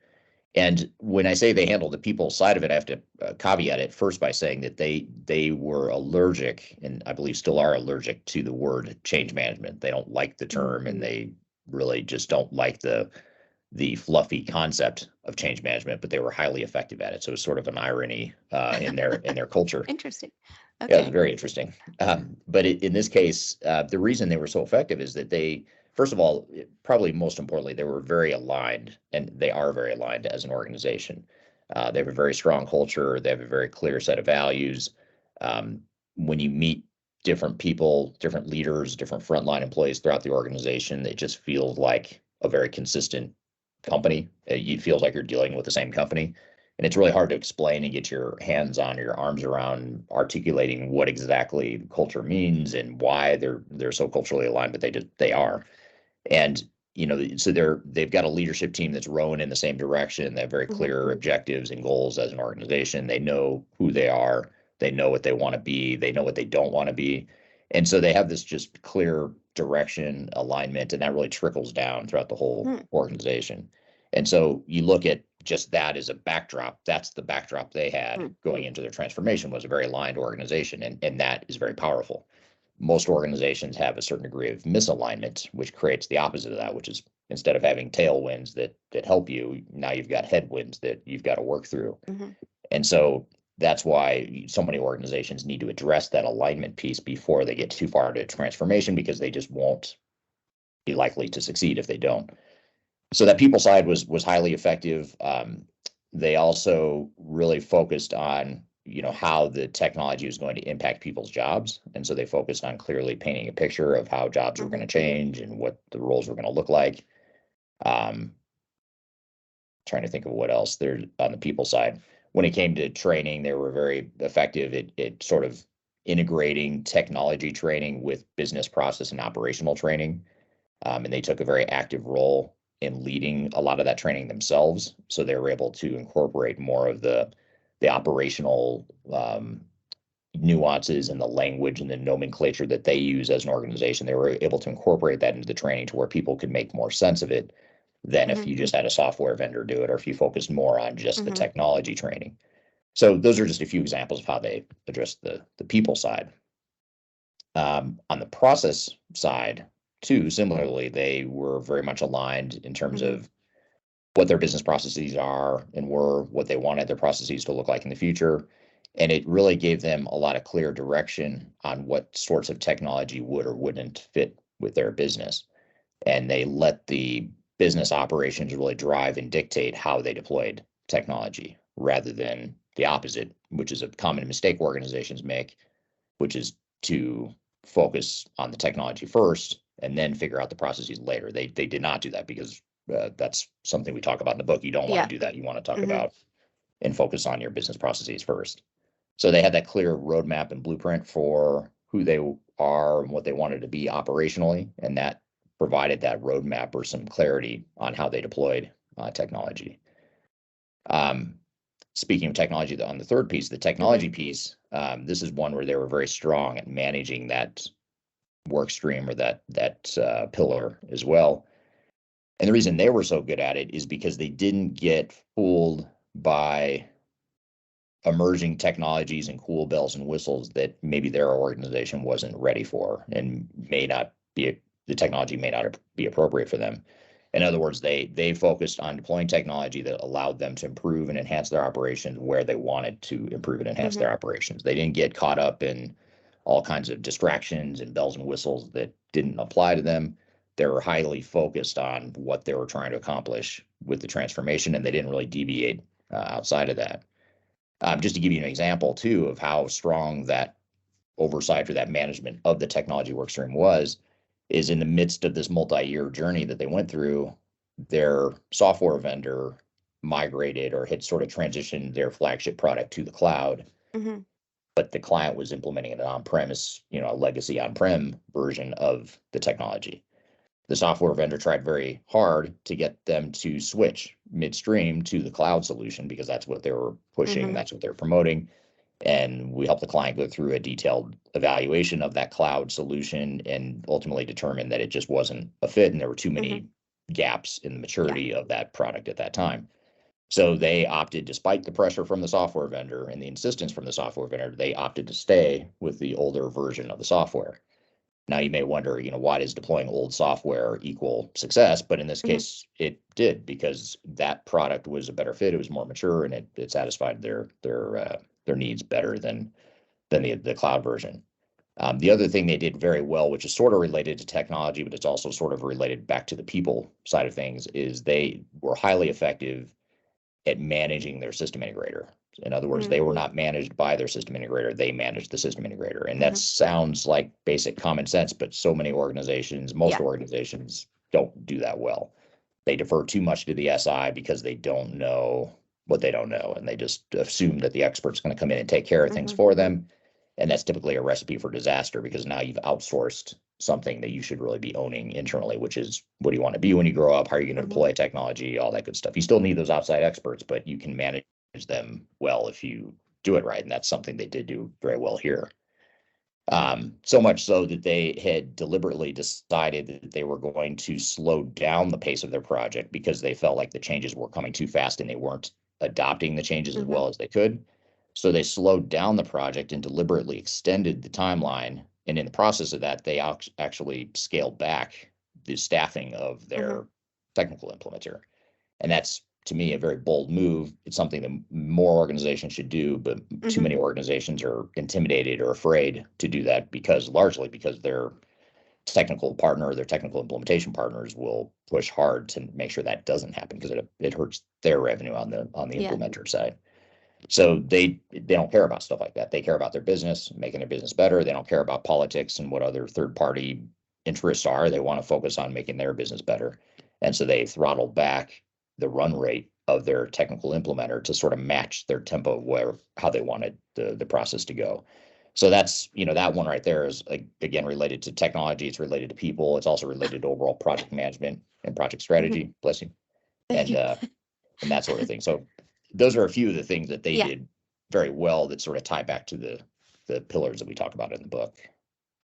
Speaker 1: And when I say they handled the people side of it, I have to caveat it first by saying that they were allergic, and I believe still are allergic, to the word change management. They don't like the term, and they really just don't like the fluffy concept of change management, but they were highly effective at it. So it's sort of an irony in their culture.
Speaker 11: Interesting.
Speaker 1: Yeah,
Speaker 11: Okay.
Speaker 1: it's very interesting. But in this case, the reason they were so effective is that they, first of all, probably most importantly, they were very aligned, and they are very aligned as an organization. They have a very strong culture. They have a very clear set of values. When you meet different people, different leaders, different frontline employees throughout the organization, it just feels like a very consistent company. It feels like you're dealing with the same company. And it's really hard to explain and get your hands on, your arms around articulating what exactly culture means and why they're so culturally aligned, but they are. And so they've got a leadership team that's rowing in the same direction. They have very clear objectives and goals as an organization. They know who they are. They know what they want to be. They know what they don't want to be. And so they have this just clear direction, alignment, and that really trickles down throughout the whole organization. And so you look at just that as a backdrop. That's the backdrop they had going into their transformation, was a very aligned organization, and that is very powerful. Most organizations have a certain degree of misalignment, which creates the opposite of that, which is instead of having tailwinds that help you, now you've got headwinds that you've got to work through. And so that's why so many organizations need to address that alignment piece before they get too far into transformation, because they just won't be likely to succeed if they don't. So that people side was highly effective. They also really focused on how the technology was going to impact people's jobs, and so they focused on clearly painting a picture of how jobs were going to change and what the roles were going to look like. Trying to think of what else there on the people side. When it came to training, they were very effective at sort of integrating technology training with business process and operational training. And they took a very active role in leading a lot of that training themselves. So they were able to incorporate more of the operational nuances and the language and the nomenclature that they use as an organization. They were able to incorporate that into the training to where people could make more sense of it than if you just had a software vendor do it, or if you focused more on just the technology training. So those are just a few examples of how they address the people side. On the process side, too, similarly, they were very much aligned in terms of what their business processes are and what they wanted their processes to look like in the future. And it really gave them a lot of clear direction on what sorts of technology would or wouldn't fit with their business. And they let the business operations really drive and dictate how they deployed technology, rather than the opposite, which is a common mistake organizations make, which is to focus on the technology first and then figure out the processes later. They did not do that, because that's something we talk about in the book. You don't want to do that. You want to talk about and focus on your business processes first. So they had that clear roadmap and blueprint for who they are and what they wanted to be operationally, and that provided that roadmap or some clarity on how they deployed technology. Speaking of technology, on the third piece, the technology piece, this is one where they were very strong at managing that work stream, or that pillar as well. And the reason they were so good at it is because they didn't get fooled by emerging technologies and cool bells and whistles that maybe their organization wasn't ready for, and the technology may not be appropriate for them. In other words, they focused on deploying technology that allowed them to improve and enhance their operations where they wanted to improve and enhance their operations. They didn't get caught up in all kinds of distractions and bells and whistles that didn't apply to them. They were highly focused on what they were trying to accomplish with the transformation, and they didn't really deviate outside of that. Just to give you an example, too, of how strong that oversight or that management of the technology workstream was, is in the midst of this multi-year journey that they went through, their software vendor migrated or had sort of transitioned their flagship product to the cloud,
Speaker 11: Mm-hmm.
Speaker 1: but the client was implementing an on-premise, a legacy on-prem version of the technology. The software vendor tried very hard to get them to switch midstream to the cloud solution because that's what they were pushing,
Speaker 11: Mm-hmm.
Speaker 1: that's what they're promoting. And we helped the client go through a detailed evaluation of that cloud solution and ultimately determined that it just wasn't a fit and there were too many gaps in the maturity of that product at that time. So they opted, despite the pressure from the software vendor and the insistence from the software vendor, they opted to stay with the older version of the software. Now you may wonder, why does deploying old software equal success? But in this case, it did, because that product was a better fit. It was more mature, and it satisfied their needs better than the cloud version. The other thing they did very well, which is sort of related to technology, but it's also sort of related back to the people side of things, is they were highly effective at managing their system integrator. In other words, they were not managed by their system integrator, they managed the system integrator. And that sounds like basic common sense, but so many organizations, most organizations don't do that well. They defer too much to the SI because they don't know what they don't know. And they just assume that the expert's going to come in and take care of things for them. And that's typically a recipe for disaster, because now you've outsourced something that you should really be owning internally, which is, what do you want to be when you grow up? How are you going to deploy technology? All that good stuff. You still need those outside experts, but you can manage them well if you do it right. And that's something they did do very well here. So much so that they had deliberately decided that they were going to slow down the pace of their project because they felt like the changes were coming too fast and they weren't adopting the changes as well as they could. So they slowed down the project and deliberately extended the timeline. And in the process of that, they actually scaled back the staffing of their technical implementer. And that's, to me, a very bold move. It's something that more organizations should do, but too many organizations are intimidated or afraid to do that largely because their technical partner, their technical implementation partners will push hard to make sure that doesn't happen, because it hurts their revenue on the implementer side. So they don't care about stuff like that. They care about their business, making their business better. They don't care about politics and what other third-party interests are. They want to focus on making their business better. And so they throttled back the run rate of their technical implementer to sort of match their tempo of how they wanted the process to go. So that's, that one right there is, again, related to technology. It's related to people. It's also related to overall project management and project strategy. Bless you. And that sort of thing. So those are a few of the things that they did very well that sort of tie back to the pillars that we talk about in the book.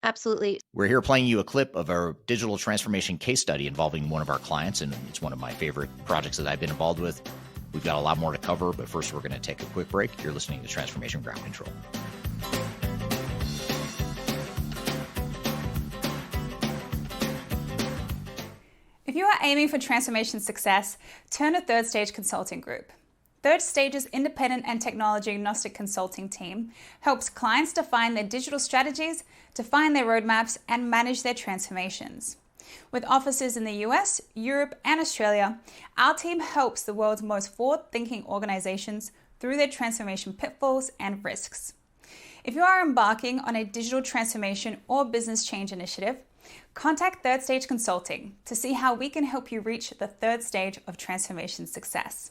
Speaker 11: Absolutely.
Speaker 1: We're here playing you a clip of our digital transformation case study involving one of our clients, and it's one of my favorite projects that I've been involved with. We've got a lot more to cover, but first we're going to take a quick break. You're listening to Transformation Ground Control.
Speaker 5: If you are aiming for transformation success, turn to Third Stage Consulting Group. Third Stage's independent and technology agnostic consulting team helps clients define their digital strategies, define their roadmaps, and manage their transformations. With offices in the US, Europe, and Australia, our team helps the world's most forward-thinking organizations through their transformation pitfalls and risks. If you are embarking on a digital transformation or business change initiative, contact Third Stage Consulting to see how we can help you reach the third stage of transformation success.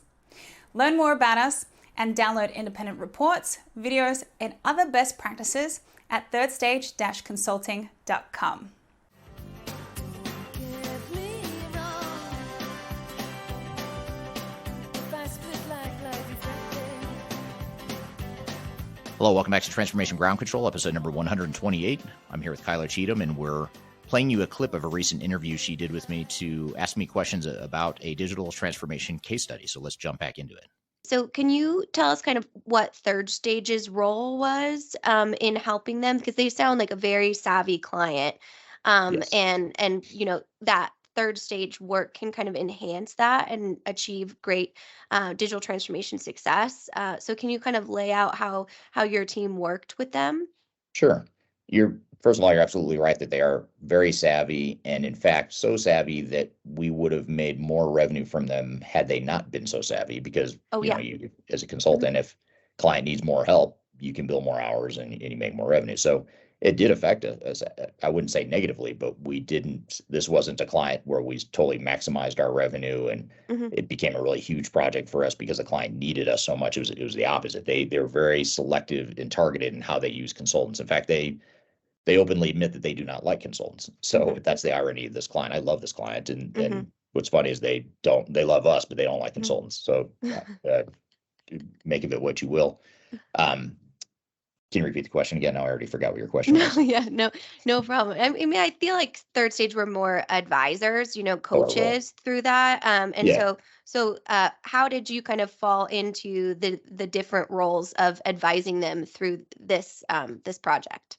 Speaker 5: Learn more about us and download independent reports, videos, and other best practices at thirdstage-consulting.com.
Speaker 1: Hello, welcome back to Transformation Ground Control, episode number 128. I'm here with Kyler Cheatham, and we're playing you a clip of a recent interview she did with me to ask me questions about a digital transformation case study. So let's jump back into it.
Speaker 11: So can you tell us kind of what Third Stage's role was in helping them? Because they sound like a very savvy client.
Speaker 1: Yes.
Speaker 11: And that Third Stage work can kind of enhance that and achieve great digital transformation success. So can you kind of lay out how your team worked with them?
Speaker 1: Sure. You're first of all, you're absolutely right that they are very savvy, and in fact, so savvy that we would have made more revenue from them had they not been so savvy. Because
Speaker 11: Oh,
Speaker 1: you know,
Speaker 11: yeah.
Speaker 1: you as a consultant, if client needs more help, you can bill more hours and you make more revenue. So it did affect us. I wouldn't say negatively, but we didn't. This wasn't a client where we totally maximized our revenue and
Speaker 11: Hmm.
Speaker 1: it became a really huge project for us because the client needed us so much. It was the opposite. They're very selective and targeted in how they use consultants. In fact, they openly admit that they do not like consultants. So that's the irony of this client. I love this client, and
Speaker 11: Hmm.
Speaker 1: what's funny is they love us, but they don't like consultants. So make of it what you will. Um, can you repeat the question again? No, I already forgot what your question
Speaker 11: No,
Speaker 1: was.
Speaker 11: yeah, no problem. I mean, I feel like third stage were more advisors,
Speaker 1: Oh, our role.
Speaker 11: coaches through that. And
Speaker 1: Yeah,
Speaker 11: so how did you kind of fall into the different roles of advising them through this project?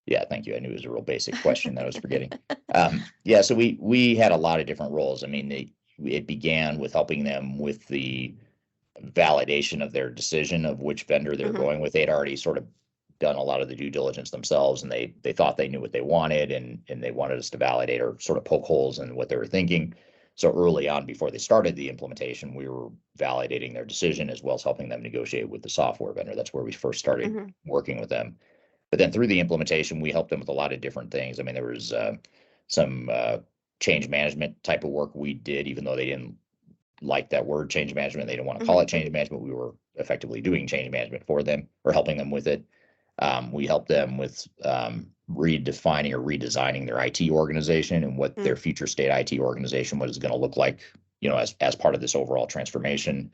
Speaker 1: yeah. Thank you. I knew it was a real basic question that I was forgetting. Yeah, so we had a lot of different roles. I mean, it began with helping them with the validation of their decision of which vendor they're
Speaker 11: Hmm.
Speaker 1: going with. They'd already sort of done a lot of the due diligence themselves, and they thought they knew what they wanted, and they wanted us to validate or sort of poke holes in what they were thinking. So early on, before they started the implementation, we were validating their decision as well as helping them negotiate with the software vendor. That's where we first started
Speaker 11: Hmm.
Speaker 1: working with them. But then through the implementation, we helped them with a lot of different things. I mean, there was some change management type of work we did, even though they didn't like that word change management. They didn't want to call
Speaker 11: Hmm.
Speaker 1: it change management. We were effectively doing change management for them or helping them with it. We helped them with redefining or redesigning their IT organization and what their future state IT organization was going to look like, as part of this overall transformation.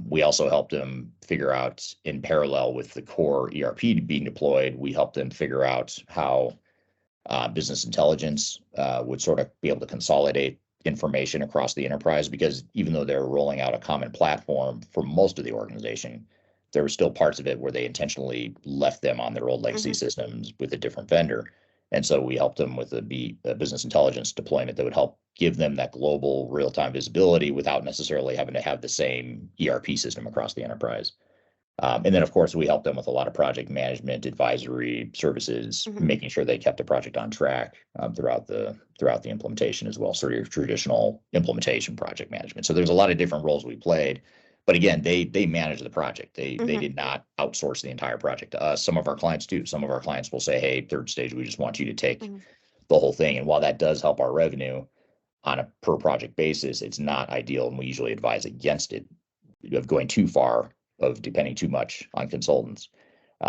Speaker 1: We also helped them figure out, in parallel with the core ERP being deployed, we helped them figure out how business intelligence would sort of be able to consolidate information across the enterprise. Because even though they're rolling out a common platform for most of the organization, there were still parts of it where they intentionally left them on their old legacy
Speaker 11: Hmm.
Speaker 1: systems with a different vendor. And so we helped them with a business intelligence deployment that would help give them that global real-time visibility without necessarily having to have the same ERP system across the enterprise. And then, of course, we helped them with a lot of project management, advisory services,
Speaker 11: Hmm.
Speaker 1: making sure they kept the project on track throughout the implementation as well. Sort of traditional implementation project management. So there's a lot of different roles we played. But again, they manage the project. They
Speaker 11: Hmm.
Speaker 1: did not outsource the entire project to us. Some of our clients do. Some of our clients will say, "Hey, third stage, we just want you to take
Speaker 11: Hmm.
Speaker 1: the whole thing." And while that does help our revenue on a per project basis, it's not ideal, and we usually advise against it, of going too far, of depending too much on consultants.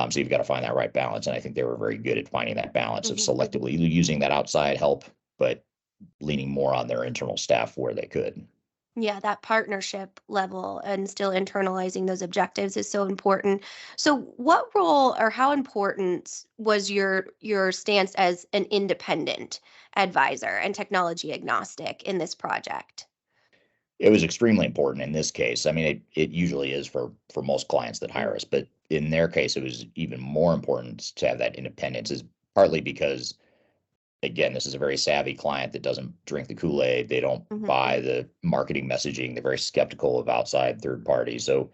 Speaker 1: So you've got to find that right balance. And I think they were very good at finding that balance of
Speaker 11: Hmm.
Speaker 1: selectively using that outside help, but leaning more on their internal staff where they could.
Speaker 11: Yeah, that partnership level and still internalizing those objectives is so important. So, what role or how important was your stance as an independent advisor and technology agnostic in this project?
Speaker 1: It was extremely important in this case. I mean, it usually is for most clients that hire
Speaker 11: Mm.
Speaker 1: us, but in their case, it was even more important to have that independence. Is partly because, again, this is a very savvy client that doesn't drink the Kool-Aid. They don't
Speaker 11: Mhm.
Speaker 1: buy the marketing messaging. They're very skeptical of outside third parties. So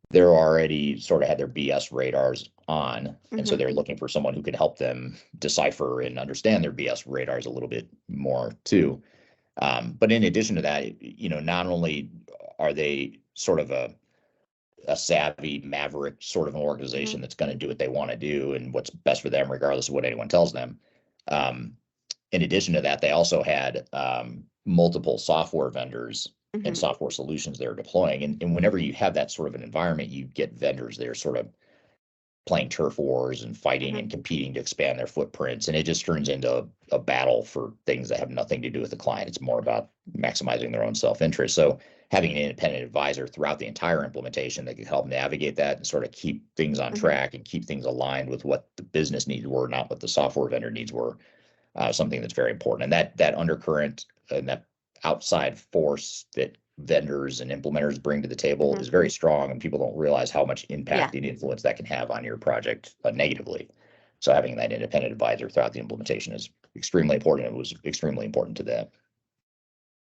Speaker 1: they're already sort of had their BS radars on. And so
Speaker 11: Mhm.
Speaker 1: they're looking for someone who can help them decipher and understand their BS radars a little bit more too. But in addition to that, not only are they sort of a savvy maverick sort of an
Speaker 11: Mhm.
Speaker 1: organization that's going to do what they want to do and what's best for them, regardless of what anyone tells them. Um, in addition to that, they also had multiple software vendors and
Speaker 11: Mhm.
Speaker 1: software solutions they're deploying. And whenever you have that sort of an environment, you get vendors that are sort of playing turf wars and fighting
Speaker 11: Mhm.
Speaker 1: and competing to expand their footprints. And it just turns into a battle for things that have nothing to do with the client. It's more about maximizing their own self-interest. So having an independent advisor throughout the entire implementation that can help navigate that and sort of keep things on
Speaker 11: Mhm.
Speaker 1: track and keep things aligned with what the business needs were, not what the software vendor needs were, something that's very important. And that undercurrent and that outside force that vendors and implementers bring to the table
Speaker 11: Mhm.
Speaker 1: is very strong, and people don't realize how much
Speaker 11: Yeah.
Speaker 1: impact and influence that can have on your project negatively. So having that independent advisor throughout the implementation is extremely important. It was extremely important to them.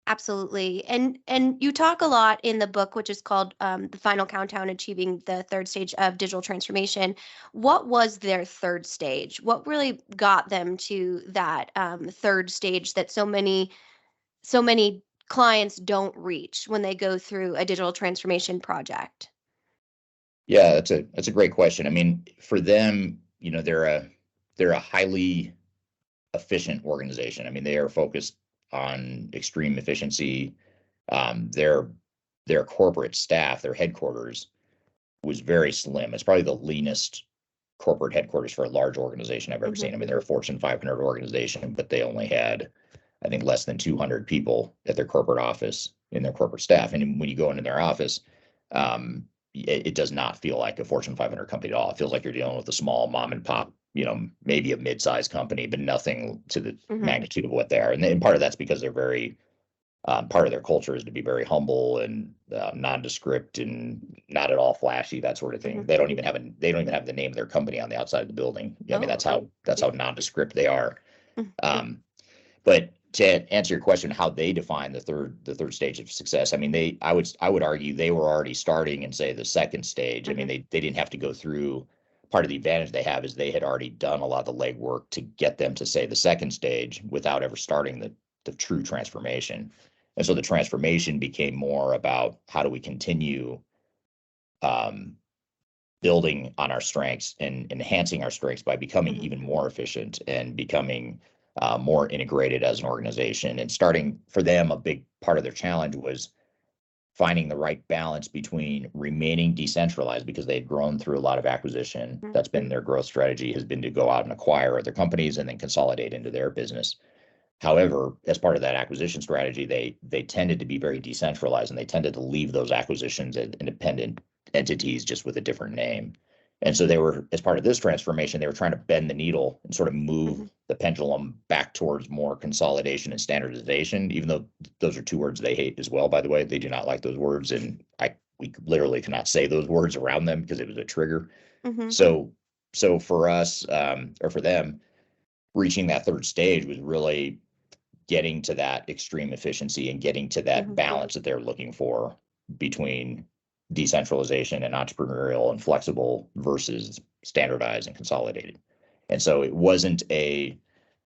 Speaker 11: Absolutely. And you talk a lot in the book, which is called The Final Countdown: Achieving the Third Stage of Digital Transformation. What was their third stage? What really got them to that third stage that so many clients don't reach when they go through a digital transformation project?
Speaker 1: Yeah, that's a great question. I mean, for them, they're a highly efficient organization. I mean, they are focused on extreme efficiency. Their corporate staff, their headquarters was very slim. It's probably the leanest corporate headquarters for a large organization I've ever
Speaker 11: Hmm.
Speaker 1: seen. I mean, they're a Fortune 500 organization, but they only had, I think, less than 200 people at their corporate office in their corporate staff. And when you go into their office, it does not feel like a Fortune 500 company at all. It feels like you're dealing with a small mom and pop, maybe a mid-sized company, but nothing to the
Speaker 11: Hmm.
Speaker 1: magnitude of what they are. And part of that's because they're very part of their culture is to be very humble and nondescript and not at all flashy, that sort of thing.
Speaker 11: Hmm.
Speaker 1: They don't even have the name of their company on the outside of the building. I mean,
Speaker 11: Oh,
Speaker 1: that's how nondescript they are.
Speaker 11: okay.
Speaker 1: Um, but to answer your question, how they define the third stage of success, I mean, I would argue they were already starting in, say, the second stage. I mean,
Speaker 11: Hmm.
Speaker 1: they didn't have to go through. Part of the advantage they have is they had already done a lot of the legwork to get them to, say, the second stage without ever starting the true transformation. And so the transformation became more about how do we continue um, building on our strengths and enhancing our strengths by becoming
Speaker 11: Hmm.
Speaker 1: even more efficient and becoming more integrated as an organization. And starting for them, a big part of their challenge was finding the right balance between remaining decentralized because they had grown through a lot of acquisition.
Speaker 11: Hmm.
Speaker 1: That's been their growth strategy, has been to go out and acquire other companies and then consolidate into their business. However, as part of that acquisition strategy, they tended to be very decentralized and they tended to leave those acquisitions as independent entities just with a different name. And so they were, as part of this transformation, they were trying to bend the needle and sort of move
Speaker 11: Hmm.
Speaker 1: the pendulum back towards more consolidation and standardization, even though those are two words they hate as well, by the way. They do not like those words. And we literally cannot say those words around them because it was a trigger.
Speaker 11: Hmm.
Speaker 1: So, so for us, or for them, reaching that third stage was really getting to that extreme efficiency and getting to that
Speaker 11: Hmm.
Speaker 1: balance that they're looking for between decentralization and entrepreneurial and flexible versus standardized and consolidated. And so it wasn't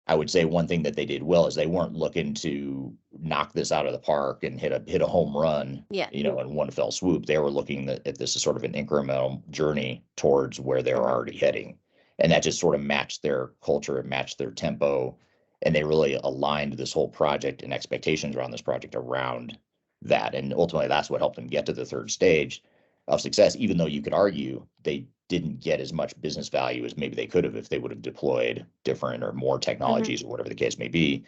Speaker 1: I would say one thing that they did well is they weren't looking to knock this out of the park and hit a home run,
Speaker 11: Yeah.
Speaker 1: in one fell swoop. They were looking at this as sort of an incremental journey towards where they were
Speaker 11: Hmm.
Speaker 1: already heading. And that just sort of matched their culture and matched their tempo. And they really aligned this whole project and expectations around this project around that. And ultimately, that's what helped them get to the third stage of success, even though you could argue they didn't get as much business value as maybe they could have if they would have deployed different or more
Speaker 11: Hmm.
Speaker 1: technologies or whatever the case may be.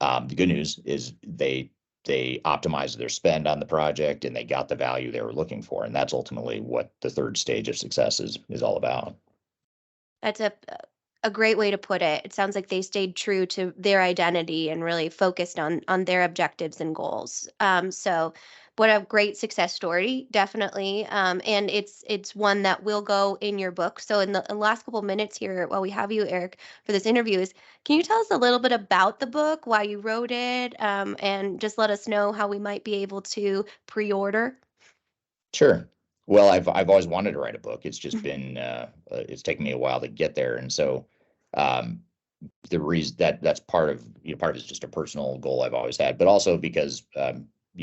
Speaker 1: The good news is they optimized their spend on the project and they got the value they were looking for, and that's ultimately what the third stage of success is all about.
Speaker 11: That's a great way to put it. It sounds like they stayed true to their identity and really focused on their objectives and goals. So what a great success story, definitely. And it's one that will go in your book. So in the last couple minutes here, while we have you, Eric, for this interview, can you tell us a little bit about the book, why you wrote it, and just let us know how we might be able to pre-order?
Speaker 1: Sure. Well, I've always wanted to write a book. It's just been it's taken me a while to get there, and so um, the reason that's part of it's just a personal goal I've always had, but also because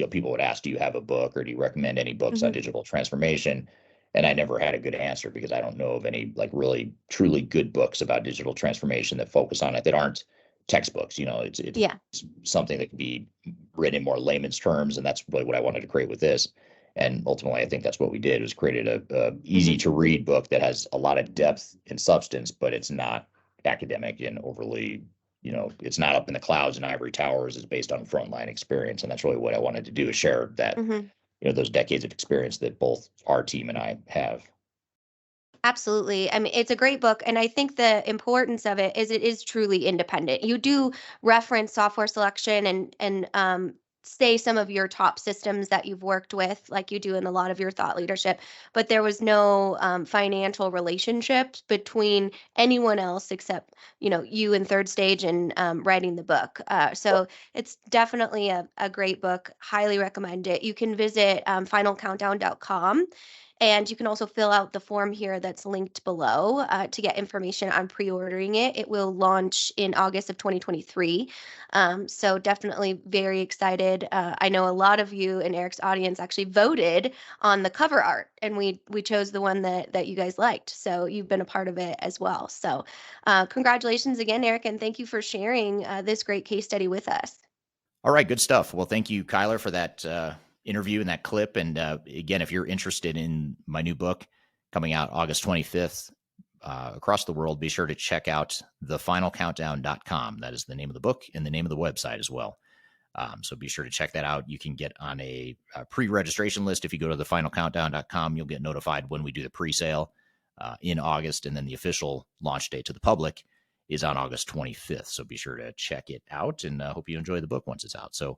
Speaker 1: people would ask, do you have a book or do you recommend any books on
Speaker 11: Hmm.
Speaker 1: digital transformation? And I never had a good answer because I don't know of any like really truly good books about digital transformation that focus on it that aren't textbooks. It's
Speaker 11: Yeah.
Speaker 1: something that can be written in more layman's terms, and that's really what I wanted to create with this. And ultimately, I think that's what we did, was created a easy
Speaker 11: Hmm.
Speaker 1: to read book that has a lot of depth and substance, but it's not academic and overly, it's not up in the clouds and ivory towers. It's based on frontline experience. And that's really what I wanted to do, is share that,
Speaker 11: Hmm.
Speaker 1: those decades of experience that both our team and I have.
Speaker 11: Absolutely. I mean, it's a great book. And I think the importance of it is truly independent. You do reference software selection and say some of your top systems that you've worked with, like you do in a lot of your thought leadership, but there was no financial relationships between anyone else except, you in Third Stage and writing the book. So it's definitely a great book. Highly recommend it. You can visit finalcountdown.com. And you can also fill out the form here that's linked below to get information on pre-ordering it. It will launch in August of 2023. So definitely very excited. I know a lot of you in Eric's audience actually voted on the cover art, and we chose the one that you guys liked. So you've been a part of it as well. So congratulations again, Eric, and thank you for sharing this great case study with us.
Speaker 1: All right, good stuff. Well, thank you, Kyler, for that interview and that clip. And again, if you're interested in my new book coming out August 25th across the world, be sure to check out thefinalcountdown.com. That is the name of the book and the name of the website as well. So be sure to check that out. You can get on a pre-registration list. If you go to thefinalcountdown.com, you'll get notified when we do the pre-sale in August, and then the official launch date to the public is on August 25th. So be sure to check it out, and hope you enjoy the book once it's out. So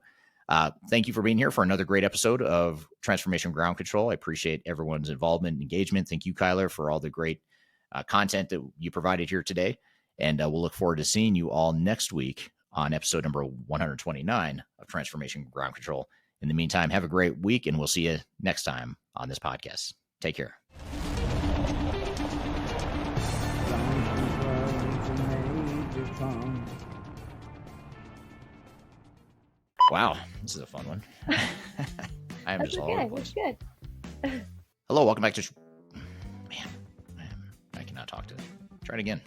Speaker 1: thank you for being here for another great episode of Transformation Ground Control. I appreciate everyone's involvement and engagement. Thank you, Kyler, for all the great content that you provided here today. And we'll look forward to seeing you all next week on episode number 129 of Transformation Ground Control. In the meantime, have a great week, and we'll see you next time on this podcast. Take care. Wow, this is a fun one. I am just all over the place.
Speaker 4: That's good.
Speaker 1: Hello, welcome back to... Man, I cannot talk to... Try it again.